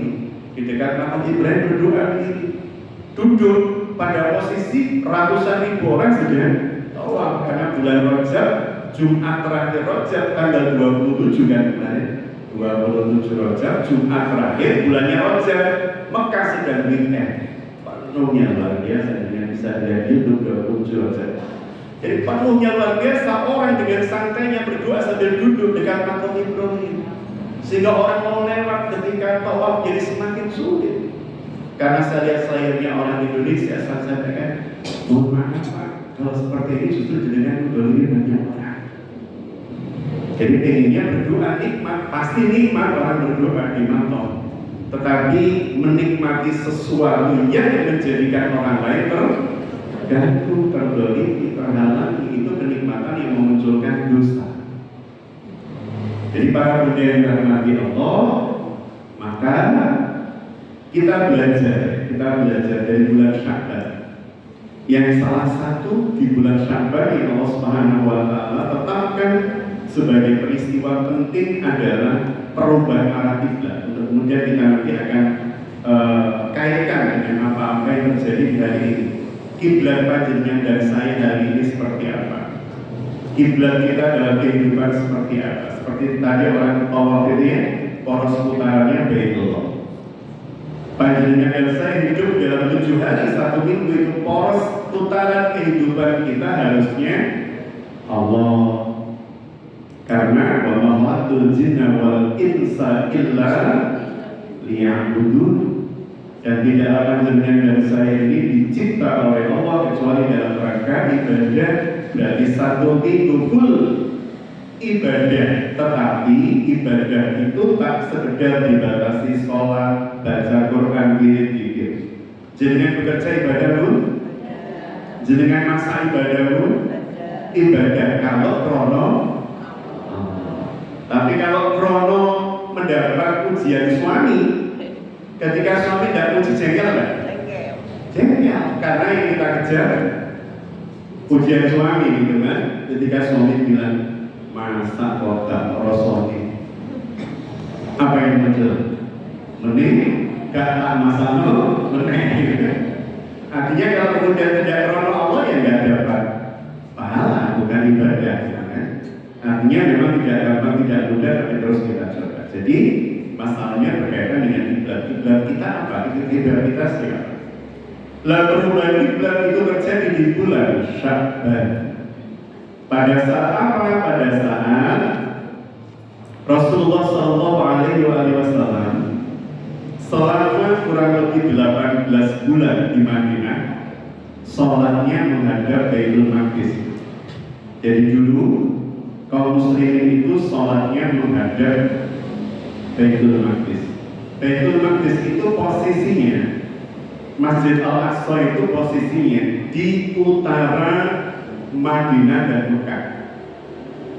di dekat makam Ibrahim berdoa begini, duduk pada posisi ratusan ribu orang sedang tawaf karena bulan Rajab, Jumat terakhir Rajab tanggal 27 kan kemarin, 27 Rajab, Jumat terakhir bulannya Rajab, Mekah sedang weekend, penuhnya luar biasa dengan bisa dilihat YouTube 27 Rajab. Jadi penuhnya luar biasa, orang dengan santainya berdoa sambil duduk dekat makam Ibrahim, sehingga orang mau lewat ketika tawaf jadi semakin sulit. Karena saya lihat sayangnya orang Indonesia, saya sampaikan, mohon maaf Pak, kalau seperti ini justru dengan mendolimi banyak orang. Jadi pengennya berdoa nikmat, pasti nikmat orang berdoa di makam, tetapi menikmati sesuatu yang menjadikan orang lain terganggu, terdolimi, terhalangi, itu kenikmatan yang memunculkan dosa. Jadi para bunda yang dirahmati Allah, maka kita belajar dari bulan Sya'ban. Yang salah satu di bulan Sya'ban yang Allah Subhanahu wa Ta'ala tetapkan sebagai peristiwa penting adalah perubahan arah kiblat. Untuk kemudian kita nanti akan kaitkan dengan apa-apa yang terjadi di hari ini. Kiblat panjenengan dan saya hari ini seperti apa? Kiblat kita dalam kehidupan seperti apa? Seperti tadi orang tawaf ini, poros putarannya Baitullah. Panjenengan dan saya hidup dalam 7 hari 1 minggu, itu poros putaran kehidupan kita harusnya Allah. Karena wa ma khalaqtul jinna wal insa illa liya'budun. Dan tidaklah panjenengan dan saya ini dicipta oleh Allah kecuali dalam rangka ibadah. Berarti 1 minggu full ibadah, tetapi ibadah itu tak sekedar dibatasi sholat, baca Quran, wirid. Jenengan bekerja ibadah pun, jenengan masa ibadah pun, ibadah kalau krono. Tapi kalau krono mendapat pujian suami, ketika suami tidak puji jengkel kan? Jengkel, karena yang kita kejar pujian suami gitu kan. Ketika suami bilang masa kok gak merosoni, apa yang muncul? Mending gak tak masalah meneng gitu. Artinya kalau kemudian tidak krono Allah ya gak dapat pahala, bukan ibadah ya kan? Artinya memang tidak gampang, tidak mudah, tapi terus kita coba. Jadi masalahnya berkaitan dengan kiblat kita apa? Kiblat kita siapa? Lah perubahan kiblat itu terjadi di bulan Sya'ban. Pada saat apa? Pada saat Rasulullah SAW selama kurang lebih 18 bulan di Madinah, sholatnya menghadap Baitul Maqdis. Jadi dulu kaum muslimin itu sholatnya menghadap Baitul Maqdis. Baitul Maqdis itu posisinya, Masjid Al-Aqsa itu posisinya di utara Madinah dan Mekah.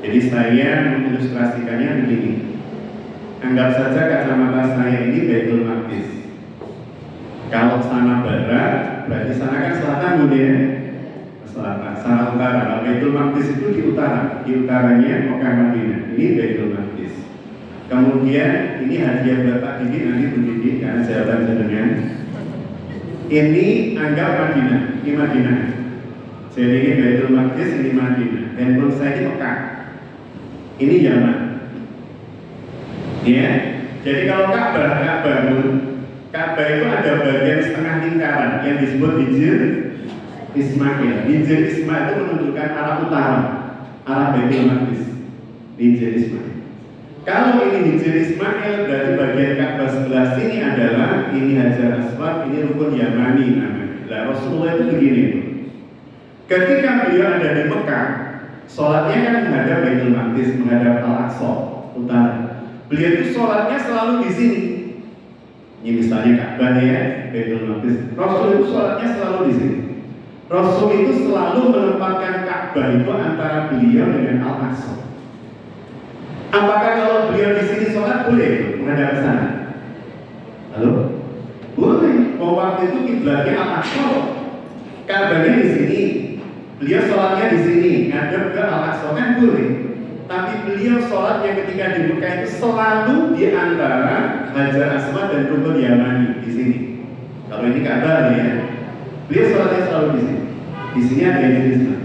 Jadi saya mengilustrasikannya begini. Anggap saja kacamata saya ini Baitul Maqdis. Kalau sana barat, berarti sana kan selatan, Budi ya? Selatan. sana utara. Nah, Baitul Maqdis itu di utara, di utaranya Mekah Madinah. Ini Baitul Maqdis. Kemudian ini hadiah buat Pak Didi nanti pendidik karena jabatan jenengan. Ini anggap Madinah, ini Madinah. Jadi ini Baitul Maqdis, ini Madinah. Handphone saya ini Mekah. Ini Yaman. Ya. Jadi kalau Ka'bah itu ada bagian setengah lingkaran yang disebut Hijr Ismail. Hijr Ismail itu menunjukkan arah utara, arah Baitul Maqdis. Hijr Ismail. Kalau ini Hijr Ismail berarti bagian Ka'bah sebelah sini adalah ini Hajar Aswad, ini rukun Yamani namanya. Nah, Rasulullah itu begini. Ketika beliau ada di Mekah, sholatnya kan menghadap Baitul Maqdis, menghadap Al-Aqsa utara. Beliau itu sholatnya selalu di sini. Ini misalnya Ka'bah ya, Baitul Maqdis. Rasul itu sholatnya selalu di sini. Rasul itu selalu menempatkan Ka'bah itu antara beliau dengan Al-Aqsa. Apakah kalau beliau di sini sholat boleh menghadap ke sana? Halo? Boleh. Waktu itu kiblatnya Al-Aqsa. Ka'bahnya di sini. Beliau sholatnya di sini, ngadep ke Al-Aqsa kan boleh. Tapi beliau sholat yang ketika di Mekah itu selalu di antara Hajar Aswad dan Rukun Yamani di sini. Kalau ini Ka'bah ya, beliau sholatnya selalu di sini. Di sini ada yang Islam.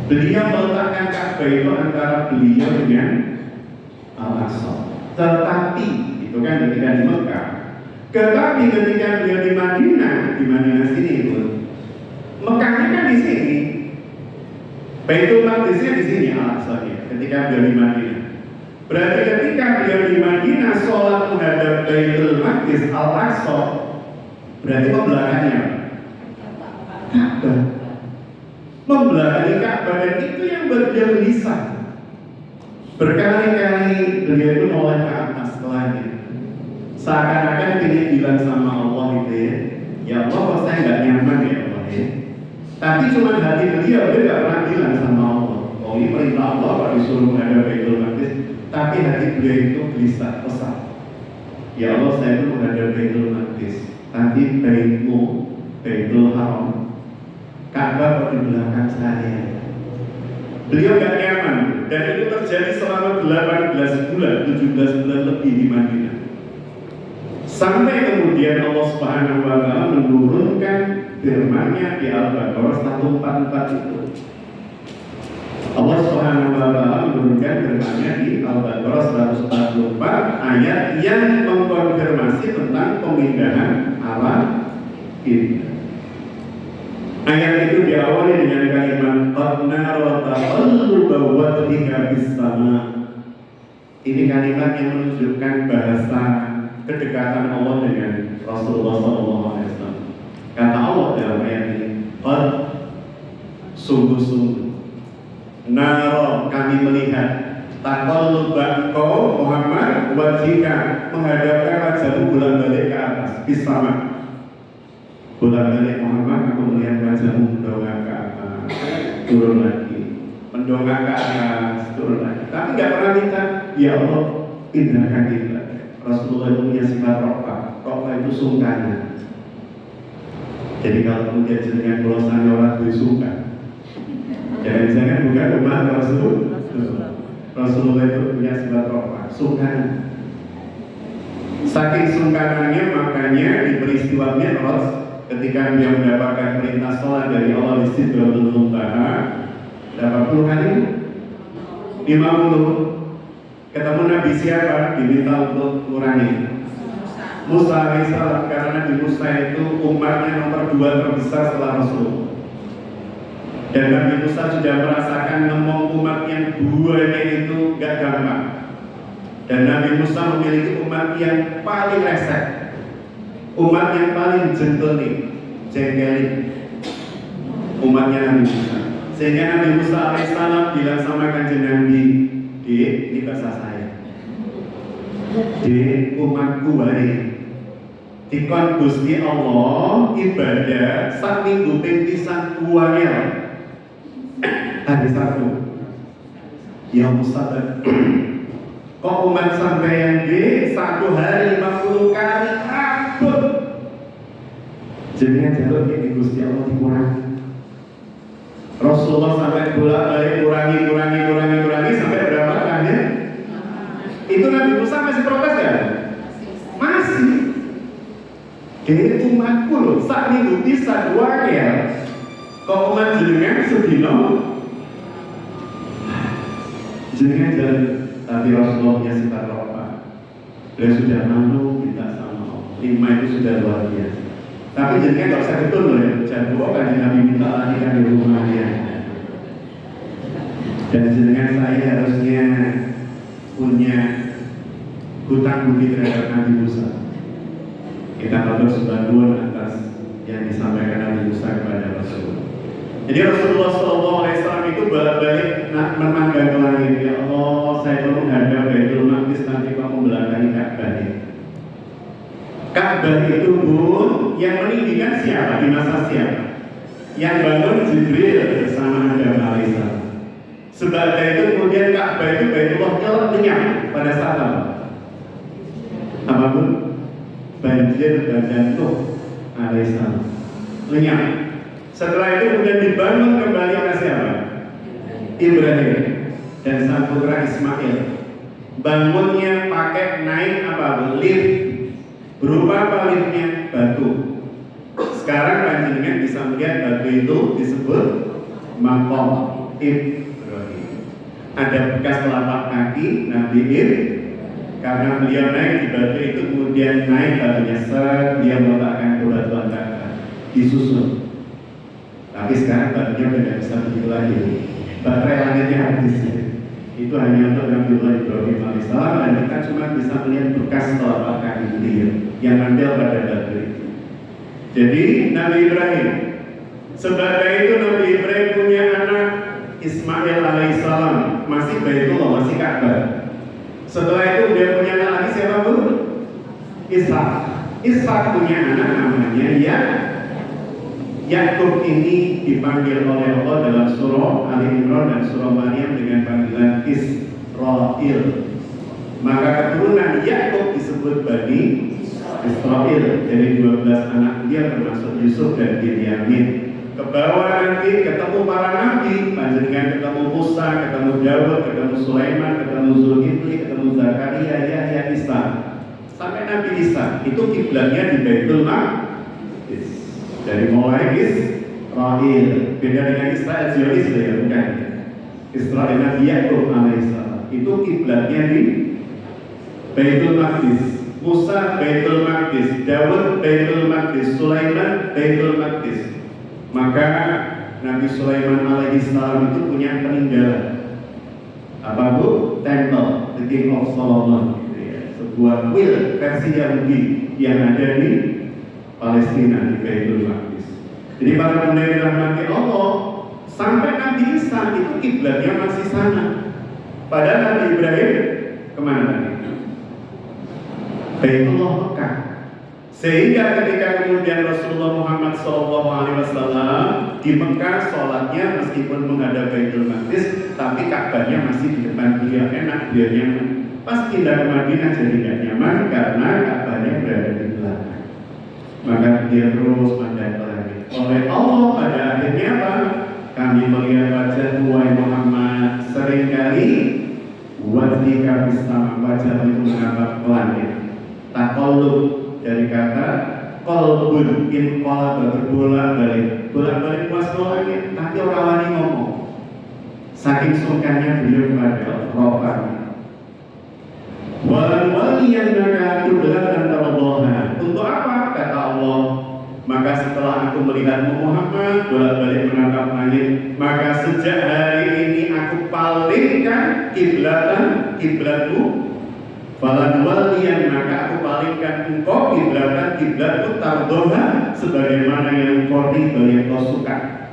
Beliau meletakkan Ka'bah itu antara beliau dengan Al-Aqsa. Tetapi itu kan ketika di Mekah. Tetapi ketika beliau di Madinah sini itu, Mekahnya kan di sini. Baitul Maqdisnya di sini Al-Aqsa-nya ketika beliau di Madinah. Berarti ketika beliau di Madinah sholat menghadap Baitul Maqdis Al-Aqsa, berarti membelakangi Ka'bah. Membelakangi Ka'bah, dan itu yang beliau gelisah. Berkali-kali beliau itu mulai ke atas lagi. Seakan-akan ingin bilang sama Allah gitu ya, ya Allah kok saya nggak nyaman ya Allah ya. Tapi cuma hati beliau, dia nggak pernah bilang sama Allah, oh ini perintah Allah kalau disuruh menghadap Baitul Maqdis. Tapi hati beliau itu gelisah, kesal. Ya Allah saya itu menghadap Baitul Maqdis, tapi Baitmu, Baitul Haram, Ka'bah kok di belakang saya. Beliau nggak nyaman, dan itu terjadi selama 18 bulan, 17 bulan lebih di Madinah. Sampai kemudian Allah Subhanahu wa Ta'ala menurunkan firman-Nya di Al-Baqarah 144 itu. Allah Subhanahu wa Ta'ala menurunkan firman-Nya di Al-Baqarah 144 ayat yang mengkonfirmasi tentang pemindahan Allah ini. Ayat itu diawali dengan kalimat qad nara taqalluba wajhika fis sama. Ini kalimat yang menunjukkan bahasa kedekatan Allah dengan Rasulullah SAW. Kata Allah dalam ayat ini, qad, sungguh-sungguh, naro, kami melihat, taqalluba engkau Muhammad wajhika, menghadapkan wajahmu bulan-balik ke atas, fis sama. Bulan-balik Muhammad, aku melihat wajahmu mendongak ke atas, turun lagi, mendongak ke atas, turun lagi. Tapi nggak pernah minta, ya Allah, indahkan kita. Rasulullah itu punya sifat rofa itu sungkan. Jadi kalau kemudian jenengan pelosan orang itu sungkan, jangan-jangan bukan umat Rasulullah itu punya sifat rofa, sungkan. Saking sungkanannya makanya di peristiwa Mi'raj ketika dia mendapatkan perintah sholat dari Allah di Sidratul Muntaha, berapa puluh kali? 50. Ketemu Nabi siapa? Diminta untuk kurangi Musa alaihissalam, karena Nabi Musa itu umatnya nomor 2 terbesar setelah Rasul. Dan Nabi Musa sudah merasakan ngomong umat yang duanya itu gak gampang. Dan Nabi Musa memiliki umat yang paling resek, umat yang paling jengkelin umatnya Nabi Musa. Sehingga Nabi Musa alaihissalam bilang sama kanjeng Nabi, ini bahasa saya, di umatku baik dikon Gusti Allah ibadah sak minggu ping pisan kuwangel hari Sabtu ya Musa kok umat sampeyan di 1 hari 50 kali kabut jenengan jaluk di Gusti Allah dikurangi Rasulullah sampai bolak-balik kurangi sampai berapa akhirnya? Itu Nabi Musa masih protes ya? Masih. Jadi umatku loh, saat minggu bisa dua ya. Kok umat jenengan sedino? Jenengan jalan, tapi Rasulullah punya sifat rohbah. Beliau sudah malu minta sama Allah. 5 itu sudah luar biasa. Tapi jenengan nggak usah betul loh ya. Jangan kan Nabi minta lagi kan di rumahnya. Dan jenengan saya harusnya punya hutang budi terhadap Nabi Musa. Kita patut sebantuan atas yang disampaikan Nabi Musa kepada Rasulullah. Jadi Rasulullah SAW itu bolak-balik memandang ke langit. Ya Allah, saya mau menghadap Baitul Maqdis, nanti kamu belakangi Ka'bah ini. Ka'bah itu pun yang meninggikan siapa? Di masa siapa? Yang bangun Jibril bersama Adam alaihissalam. Sebagai itu kemudian Ka'bah itu Baitullah lenyap pada saat apa? Apapun banjir badan Nuh alaihissalam lenyap. Setelah itu kemudian dibangun kembali oleh siapa? Ibrahim dan sang putra Ismail. Bangunnya pakai naik apa? Lift. Berupa apa liftnya? Batu. Sekarang panjenengan bisa melihat batu itu disebut Maqam Ibrahim. Ada bekas telapak kaki Nabi Ibrahim. Karena beliau naik di batu itu, kemudian naik batunya set, dia meletakkan ke batuan Ka'bah, disusun. Tapi sekarang batunya udah tidak bisa begitu lagi. Baterai langitnya habis. Itu hanya untuk Nabi Ibrahim alaihissalam, dan kita cuma bisa melihat bekas telapak kaki beliau yang nempel pada batu itu. Jadi Nabi Ibrahim, sebagai itu Nabi Ibrahim punya anak Ismail alaihissalam, masih Baitullah, masih Ka'bah. Setelah itu dia punya anak lagi siapa bu? Ishak. Ishak punya anak namanya Yakub. Ini dipanggil oleh Allah dalam surah Ali Imran dan surah Maryam dengan panggilan Israel. Maka keturunan Yakub disebut Bani Israel. Jadi 12 anak dia termasuk Yusuf dan Binyamin. Ke bawah nanti ketemu para nabi, panjenengan ketemu Musa, ketemu Daud, ketemu Sulaiman, ketemu Zulkifli, ketemu Zakaria, Yahya, Isa. Sampai Nabi Isa, itu kiblatnya di Baitul Maqdis. Dari mulai Israel, beda dengan Israel Zionis ya, bukan. Israel Nabi Yakub alaihissalam, itu kiblatnya di Baitul Maqdis. Musa Baitul Maqdis, Daud Baitul Maqdis, Sulaiman Baitul Maqdis. Maka Nabi Sulaiman alaihissalam itu punya peninggalan apa bu? Temple, the King of Solomon, gitu ya. Sebuah kuil versi Yahudi yang ada di Palestina di Baitul Maqdis. Jadi para pendiri rahmati Allah, sampai Nabi Isa itu kiblatnya masih sana. Padahal Nabi Ibrahim kemana tadi? Baitullah Mekah. Sehingga ketika kemudian Rasulullah Muhammad SAW di Mekah sholatnya meskipun menghadap Baitul Maqdis, tapi Ka'bahnya masih di depan beliau, enak, beliau nyaman. Pas pindah ke Madinah jadi tidak nyaman karena Ka'bahnya berada di belakang. Maka dia terus mandang ke langit. Oleh Allah pada akhirnya apa? Kami melihat wajah Tuhan Muhammad seringkali wajhika bersama wajah itu menghadap ke langit. Taqallub dari kata qalbun inqalaba berbolak-balik puas ke langit, tapi orang wani ngomong saking sungkannya beliau kepada Rabbana. Walan waliyan naka qiblan tardaha. Untuk apa? Kata Allah, maka setelah aku melihatmu Muhammad bolak-balik menatap langit, maka sejak hari ini aku palingkan kiblatmu. Falan waliyan, maka aku palingkan engkau kiblatmu tardoha, sebagaimana yang engkau ridho, yang kau suka.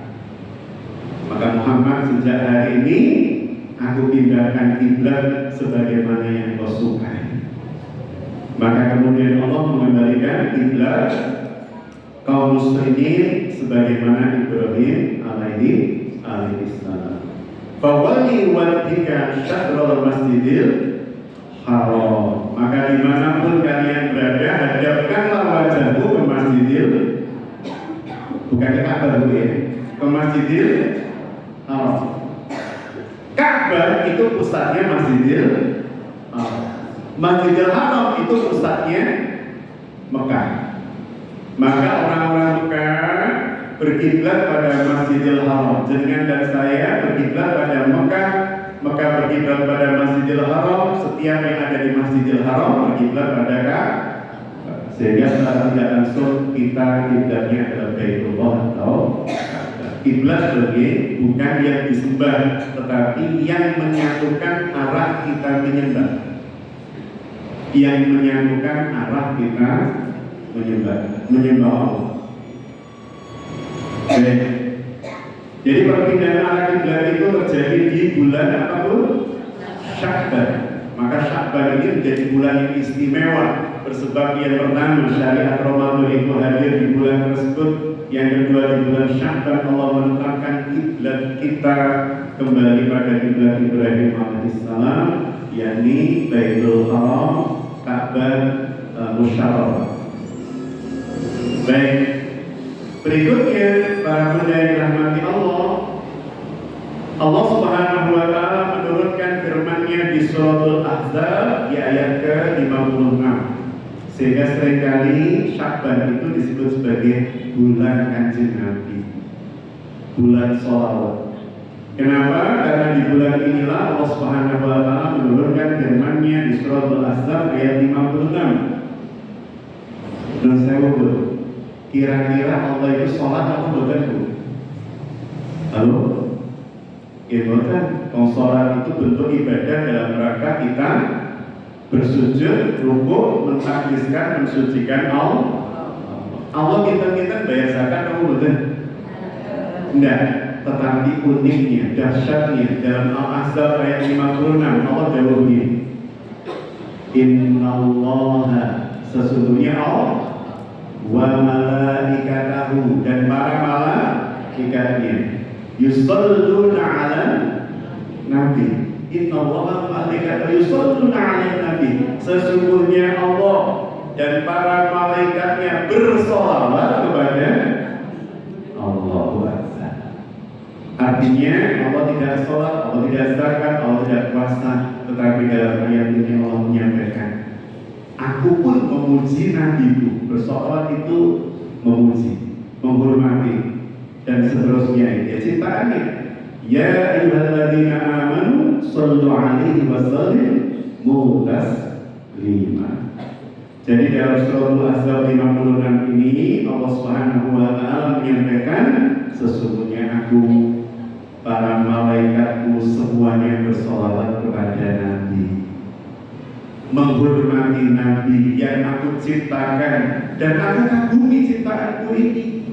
Maka Muhammad sejak hari ini aku pindahkan kiblat sebagaimana yang kau suka. Maka kemudian Allah mengembalikan kiblat kaum muslimin sebagaimana Ibrahim alaihissalam. Fawali wajhika syatrul masjidil haram. Maka dimanapun kalian berada, hadapkanlah wajahmu ke Masjidil, bukan ke Ka'bah ya, ke Masjidil pusatnya Masjidil Haram. Masjidil Haram itu pusatnya Mekah. Maka orang-orang Mekah berkiblat pada Masjidil Haram. Jenengan dan saya berkiblat pada Mekah. Mekah berkiblat pada Masjidil Haram. Setiap yang ada di Masjidil Haram berkiblat pada Ka'bah. Sehingga secara tidak langsung kita kiblatnya adalah Baitullah atau kiblat sebagai bukan yang disembah, tetapi yang menyatukan arah kita menyembah. Yang menyatukan arah kita menyembah Allah. Baik. Jadi perpindahan arah kiblat itu terjadi di bulan apapun? Sya'ban. Maka Sya'ban ini menjadi bulan yang istimewa. Bersebab yang pertama syariat Ramadan itu hadir di bulan tersebut. Yang kedua di bulan Sya'ban Allah menetapkan kiblat kita kembali pada kiblat Ibrahim alaihissalam, yakni Baitul Haram, Ka'bah Musyarrafah. Baik. Berikutnya para bunda yang dirahmati Allah, Allah Subhanahu wa taala menurunkan firman-Nya di suratul Ahzab di ayat ke-56. Sehingga seringkali Sya'ban itu disebut sebagai bulan Kanjeng Nabi, bulan sholawat. Kenapa? Karena di bulan inilah Allah Subhanahu wa taala menurunkan firman-Nya di suratul Ahzab ayat 56. Dan saya ukur, kira-kira Allah itu sholat atau bukan? Halo? Ya bukan. Sholat itu bentuk ibadah dalam rangka kita bersujud, rukuk, mentakbirkan, mensucikan Allah. Allah kita bayar zakat atau bukan? Enggak. Tetapi uniknya, dahsyatnya dalam Al-Ahzab ayat 56 Allah jawab begini. Innallaha, sesungguhnya Allah, wa malaikatahu, dan para malaikatnya, yusalluna 'alan nabi. Innallaha wa malaikatahu yusalluna 'alan nabi. Sesungguhnya Allah dan para malaikatnya bersolawat kepada Allahu Akbar. Artinya Allah tidak sholat, Allah tidak zakat, Allah tidak puasa, tetapi dalam ayat ini Allah menyampaikan, aku pun memuji nabiku. Bersolawat itu memuji, menghormati, dan seterusnya. Ya ciptaannya. Ya ayyuhalladzina amanu shallu 'alaihi wa sallimu taslima. Jadi dalam surah Al-Ahzab 56 ini Allah Subhanahu wa taala menyampaikan, sesungguhnya aku, para malaikatku semuanya bersolawat kepada Nabi, menghormati Nabi yang aku ciptakan, dan aku kagumi ciptaanku ini.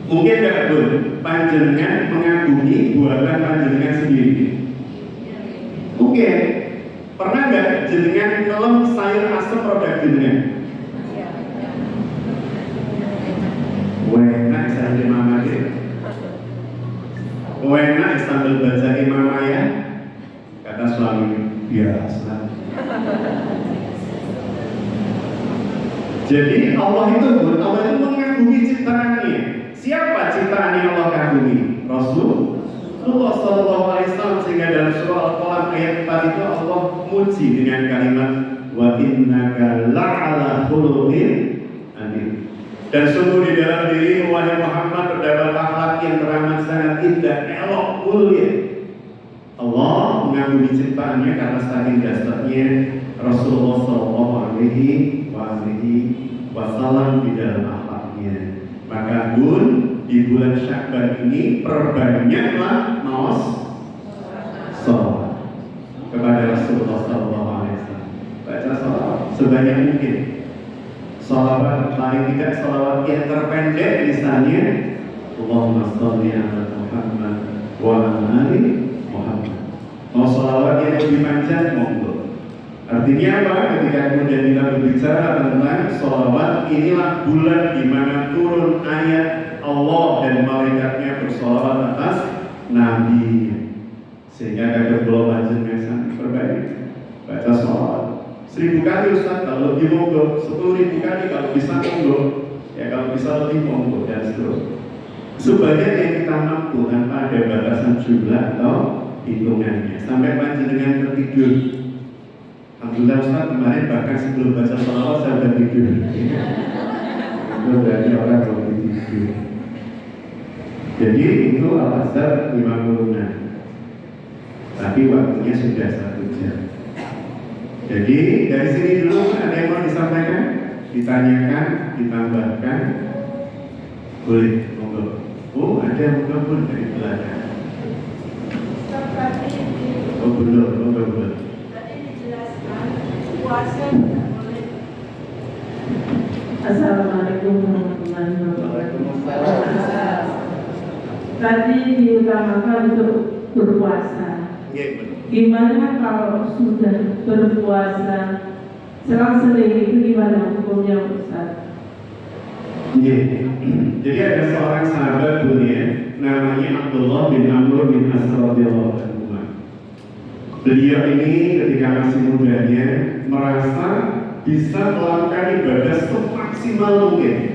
Mungkin tidak pun panjenengan mengagumi buatan panjenengan sendiri. Mungkin pernah nggak jenengan ngelem sayur asem produk jenengan? Enak sambal mama deh. Enak sambal baca imam ayah. Kata suami, biasa. Jadi Allah itu mengagumi ciptaannya. Siapa ciptaan yang Allah kagumi? Rasulullah sallallahu alaihi wasallam. Sehingga dalam surah Al-Qalam ayat 4 itu Allah muji dengan kalimat wa innaka la'ala khuluqin amin. Dan sungguh di dalam diri wahai Muhammad terdapat akhlak yang teramat sangat indah, elok, mulia. Allah mengagumi ciptaannya karena saking dasarnya Rasulullah sallallahu alaihi wasallam di dalam akhlaknya. Maka pun di bulan Sya'ban ini perbanyaklah maos sholawat kepada Rasulullah SAW. Baca sholawat sebanyak mungkin. Sholawat paling tidak sholawat yang terpendek misalnya Allahumma sholli ala Muhammad wa ala ali Muhammad. Mau sholawat yang lebih panjang monggo. Artinya apa? Ketika kemudian kita berbicara tentang sholawat, inilah bulan di mana turun ayat Allah dan malaikatnya bersolawat atas Nabi. Sehingga kadang belum panjangnya sangat perbaiki. Baca sholawat 1000 kali Ustaz, kalau lebih monggo. 10.000 kali kalau bisa monggo. Ya kalau bisa lebih monggo, dan seterusnya. Sebagai yang kita mampu tanpa ada batasan jumlah atau hitungannya sampai panjenengan tertidur. Alhamdulillah Ustaz, kemarin bahkan sebelum baca sholawat saya udah tidur. Itu berarti orang belum tidur. Jadi itu al-azhar 50. Tapi waktunya sudah 1 jam. Jadi dari sini dulu ada yang mau disampaikan, ditanyakan, ditambahkan, boleh, monggo. Oh, ada yang pun dari belakang. Oh, belum, monggo. Tadi dijelaskan puasa tidak boleh. Assalamualaikum warahmatullahi wabarakatuh. Tadi diutamakan untuk berpuasa. Gimana kalau sudah berpuasa selang-seling itu gimana hukumnya Ustaz? Jadi ada seorang sahabat dunia namanya Abdullah bin Amr bin As radhiyallahu anhu. Beliau ini ketika masih mudanya merasa bisa melakukan ibadah semaksimal mungkin.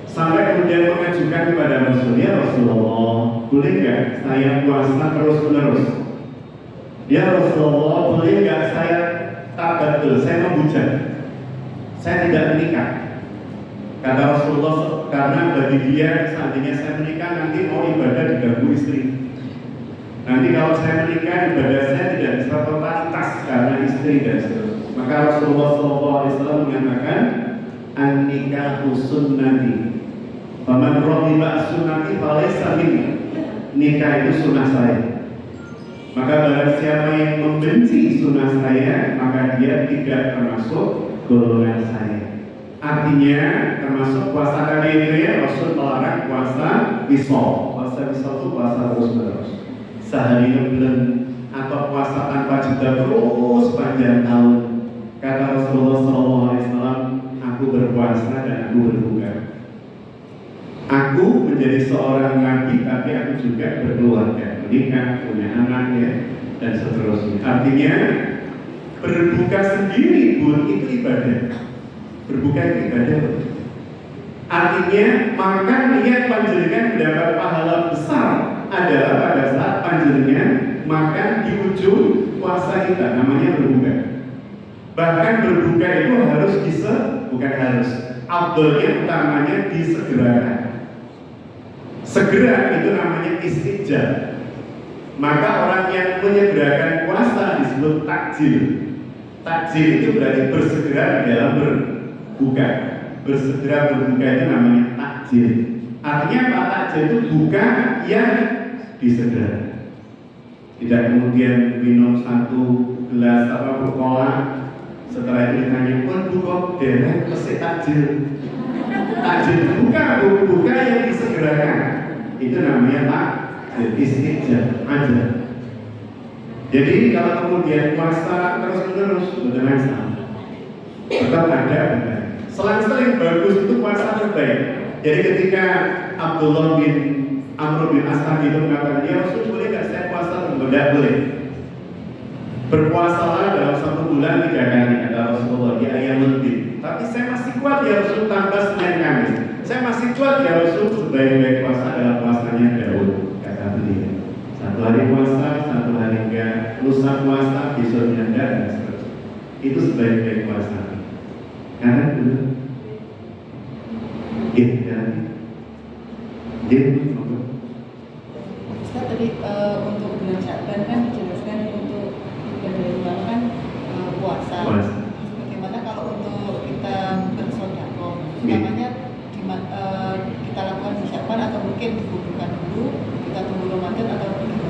Sampai kemudian mengajukan kepada Rasulullah, Rasulullah, boleh nggak saya puasa terus-menerus? Ya Rasulullah, boleh nggak saya tabatul, saya membujang, saya tidak menikah. Kata Rasulullah, karena bagi dia seandainya saya menikah nanti mau ibadah diganggu istri. Nanti kalau saya menikah ibadah saya tidak bisa totalitas karena istri dan seterusnya. Maka Rasulullah SAW mengatakan, an-nikahu sunnati. Faman raghiba sunnati falaysa minni. Nikah itu sunnah saya. Maka barang siapa yang membenci sunnah saya, maka dia tidak termasuk golongan saya. Artinya termasuk puasa tadi itu ya, Rasul melarang puasa wisol. Puasa wisol itu puasa terus-menerus. Sehari bulan atau puasa tanpa jeda terus panjang tahun. Kata Rasulullah SAW, aku berpuasa dan aku berbuka. Aku menjadi seorang nabi, tapi aku juga berkeluarga, menikah, punya anak ya, dan seterusnya. Artinya berbuka sendiri pun itu ibadah. Berbuka itu ibadah. Artinya makan niat panjenengan mendapat pahala besar adalah pada saat panjenengan makan di ujung puasa kita, namanya berbuka. Bahkan berbuka itu harus bukan harus, afdolnya utamanya disegerakan. Segera itu namanya istijab. Maka orang yang menyegerakan puasa disebut takjil. Takjil itu berarti bersegera di dalam berbuka. Bersegera berbuka itu namanya takjil. Artinya apa? Takjil itu buka yang disegera. Tidak kemudian minum 1 gelas cola, setelah itu ditanya pun buka derek mesti takjil. Takjil buka yang disegerakan. Itu namanya takjil, istijab aja. Jadi kalau kemudian puasa terus-menerus benar salah. Tetap ada bukan. Selang-seling bagus itu puasa terbaik. Jadi ketika Abdullah bin Amr bin As itu mengatakan, ya Rasul boleh nggak saya puasa? Tidak boleh. Berpuasalah dalam 1 bulan 3 kali, kata Rasulullah, ya ayamul bid. Tapi saya masih kuat ya Rasul tambah Senin Kamis. Saya masih kuat ya Rasul sebaik-baik puasa adalah puasanya Daud, kata beliau. 1 hari puasa, 1 hari enggak, lusa puasa, besoknya enggak, dan seterusnya. Itu sebaik-baik puasa. Karena dulu, Ustaz tadi untuk bulan Sya'ban kan dijelaskan untuk ibadah luar kan puasa. Bagaimana kalau untuk kita bersedekah? Namanya kita lakukan di Sya'ban atau mungkin dibutuhkan dulu, kita tunggu Ramadan atau bagaimana?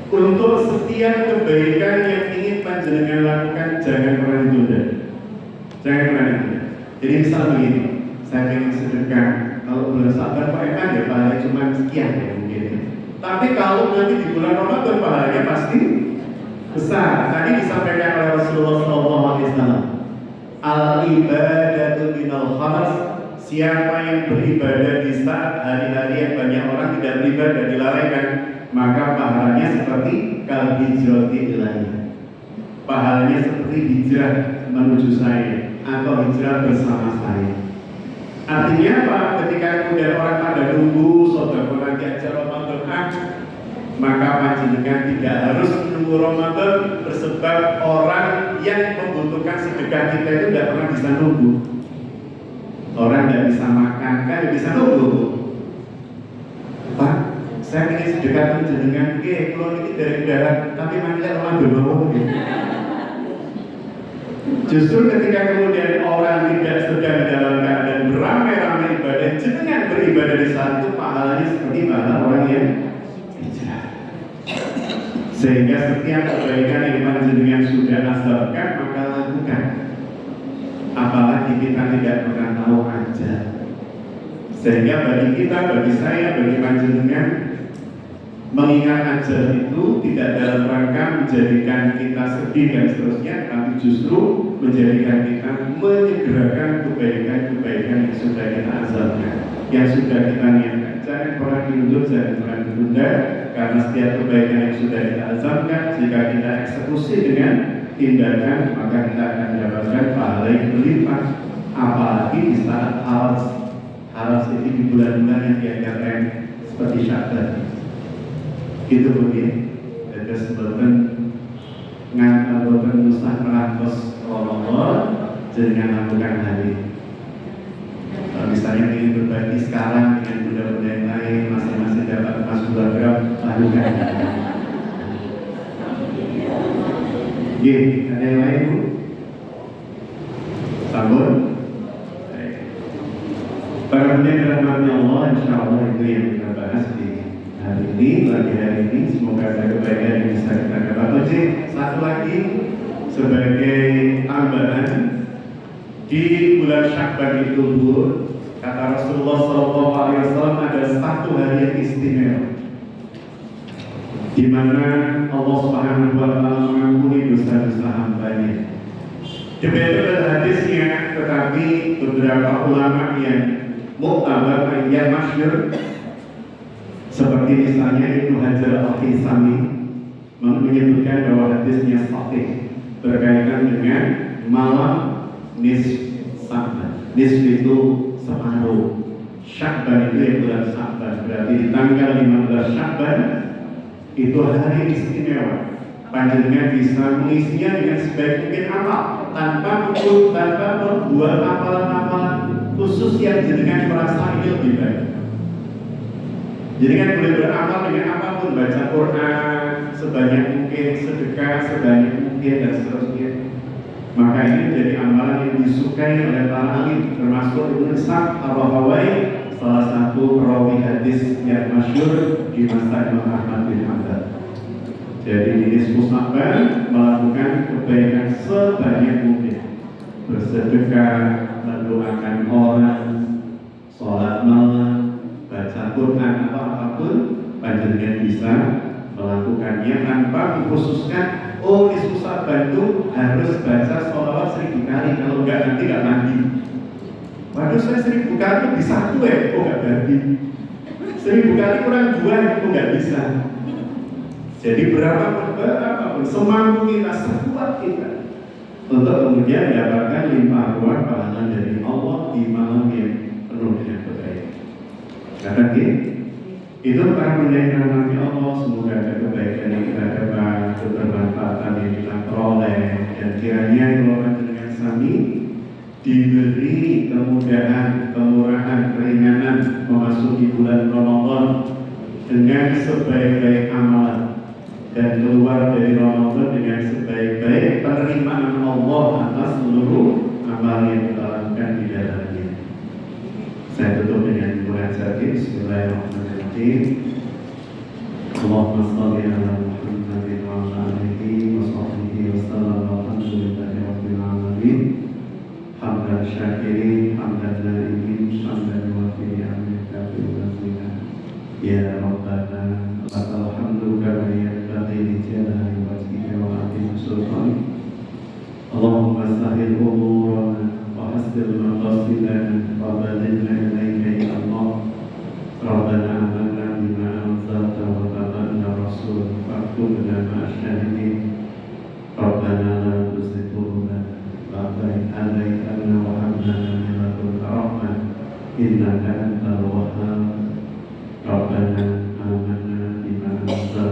Untuk setiap kebaikan yang ingin panjenengan lakukan jangan pernah ditunda. Jangan pernah ditunda. Jadi misal begini, saya ingin sedekah. Kalau bulan Sya'ban Pak Eman ya pahalanya cuma sekian ya mungkin. Tapi kalau nanti di bulan Ramadan pahalanya pasti besar. Tadi disampaikan oleh Rasulullah SAW, al-ibadatu minal khalas. Siapa yang beribadah di saat hari-hari yang banyak orang tidak beribadah dilalaikan, maka pahalanya seperti kal hijrati ilahi. Pahalanya seperti hijrah menuju saya atau hijrah bersama saya. Artinya apa? Ketika kemudian orang pada nunggu saudara nanti acara Ramadan, maka panjenengan tidak harus menunggu Ramadan, bersebab orang yang membutuhkan sedekah kita itu tidak pernah bisa nunggu. Orang tidak bisa makan, kan tidak bisa nunggu. Pak, saya ingin sedekah panjenengan, kalau ini dari darat, tapi manggil orang berbohong. Justru ketika kemudian orang tidak sedang dalam keadaan beramai-ramai ibadah, jenengan beribadah di saat itu pahalanya seperti pahala orang yang hijrah. Sehingga setiap kebaikan yang panjenengan sudah azamkan, maka lakukan. Apalagi kita tidak pernah tahu aja. Sehingga bagi kita, bagi saya, bagi panjenengan, mengingat ajal itu tidak dalam rangka menjadikan kita sedih dan seterusnya, tapi justru menjadikan kita menyegerakan kebaikan-kebaikan yang sudah kita azamkan, yang sudah kita niatkan. Jangan pernah diundur, jangan pernah ditunda, karena setiap kebaikan yang sudah kita azamkan, jika kita eksekusi dengan tindakan, maka kita akan mendapatkan pahala yang berlimpah. Apalagi di saat harus ini di bulan-bulan yang dianggapkan seperti Sya'ban. Itu begini, ada sebutan ngatakan Musa merantos Ramadan, jangan lakukan hal ini. Kalau misalnya ingin berbagi sekarang dengan bunda-bunda yang lain, masing-masing dapat emas 2 gram, lakukan. Ada yang lain, Bu? Sambut. Para bunda yang dirahmati Allah, insya Allah itu yang kita bahas di hari ini, semoga ada kebaikan yang bisa kita dapat. Satu lagi sebagai tambahan, di bulan Sya'ban itu, Bu, kata Rasulullah SAW, ada satu hari yang istimewa, di mana Allah Subhanahu wa Ta'ala mengampuni dosa-dosa hambanya. Demikian hadisnya, tetapi beberapa ulama yang muktabar, yang masyhur, seperti misalnya Ibnu Hajar Al-Haythami menyebutkan bahwa hadisnya sahih berkaitan dengan malam nisf Sya'ban. Nisf itu separuh. Sya'ban itu yang bulan Sya'ban, berarti di tanggal 15 Sya'ban itu hari istimewa. Panjenengan bisa mengisinya dengan sebaik mungkin amal, tanpa membuat amalan-amalan khusus yang jenengan merasa ini lebih baik. Jadi kan boleh beramal dengan apapun, baca Quran sebanyak mungkin, sedekah sebanyak mungkin, dan seterusnya. Maka ini menjadi amalan yang disukai oleh para alim, termasuk Ibnu Ishaq Ar-Rahawai, salah satu perawi hadis yang masyhur di masa Imam Ahmad bin Hanbal. Jadi di nisfu Sya'ban melakukan kebaikan sebanyak mungkin, bersedekah, mendoakan orang, sholat malam, baca Quran atau apapun, panjenengan bisa melakukannya tanpa dikhususkan. Oh, nisfu Sya'ban itu harus baca sholawat 1000 kali, kalau enggak nanti enggak mandi. Waduh, saya 1000 kali bisa 1 ya, kok enggak berarti 1000 kali kurang 2, kok enggak bisa. Jadi berapapun semampu kita, sekuat kita, untuk kemudian mendapatkan limpah ruah pahala dari Allah di malam yang penuh dengan kebaikan. Kata itu para mendengar Nabi Allah, semoga ada kebaikan yang kita dapat, kebermanfaatan yang kita peroleh, dan kiranya golongan dengan sami diberi kemudahan, kemurahan, keringanan memasuki bulan Ramadan dengan sebaik-baik amalan, dan keluar dari Ramadan dengan sebaik-baik penerimaan Allah atas seluruh amal yang kita lakukan di dalamnya. Saya tutup dengan munajat. Bismillahirrahmanirrahim. Allahumma shalli ala Muhammadin wa ala alihi wa sahbihi wa sallam. Alhamdulillahi rabbil alamin. Hamdan syakirin, hamdan naimin, hamdan wafi ni'amika bil wazina. Ya Rabbana lakal hamdu kama yanbaghi li jalali wajhika wa 'azimi sultanik. Allahumma sahhil umurana wa hasbil maqasidana wa balighna ilaika ya Allah. Rabbana amanna bima anzalta wa tabi'na rasul faktubna ma'asy syahidin. Rabbana la tuzigh qulubana ba'da idh hadaytana wa hab lana min ladunka rahmah innaka antal wahhab. Rabbana amanna bima anzalta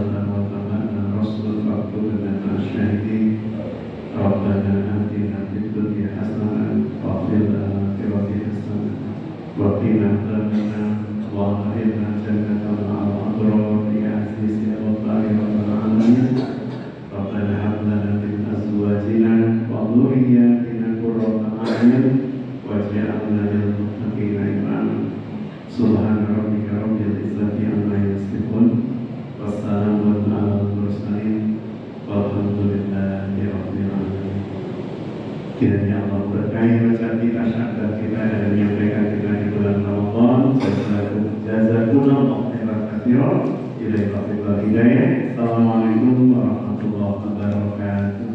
alamin waj'alna minal muttaqina imama. Subhana rabbika rabbil izzati amma yasifun wassalamun alal mursalin walhamdulillahi rabbil alamin. Kiranya Allah berkahi bacaan kita, syahadat kita dan menyampaikan kita di bulan Ramadan. Jazakumullah khairan katsiran. Ilaihi taufiq hidayah. Assalamualaikum warahmatullahi wabarakatuh.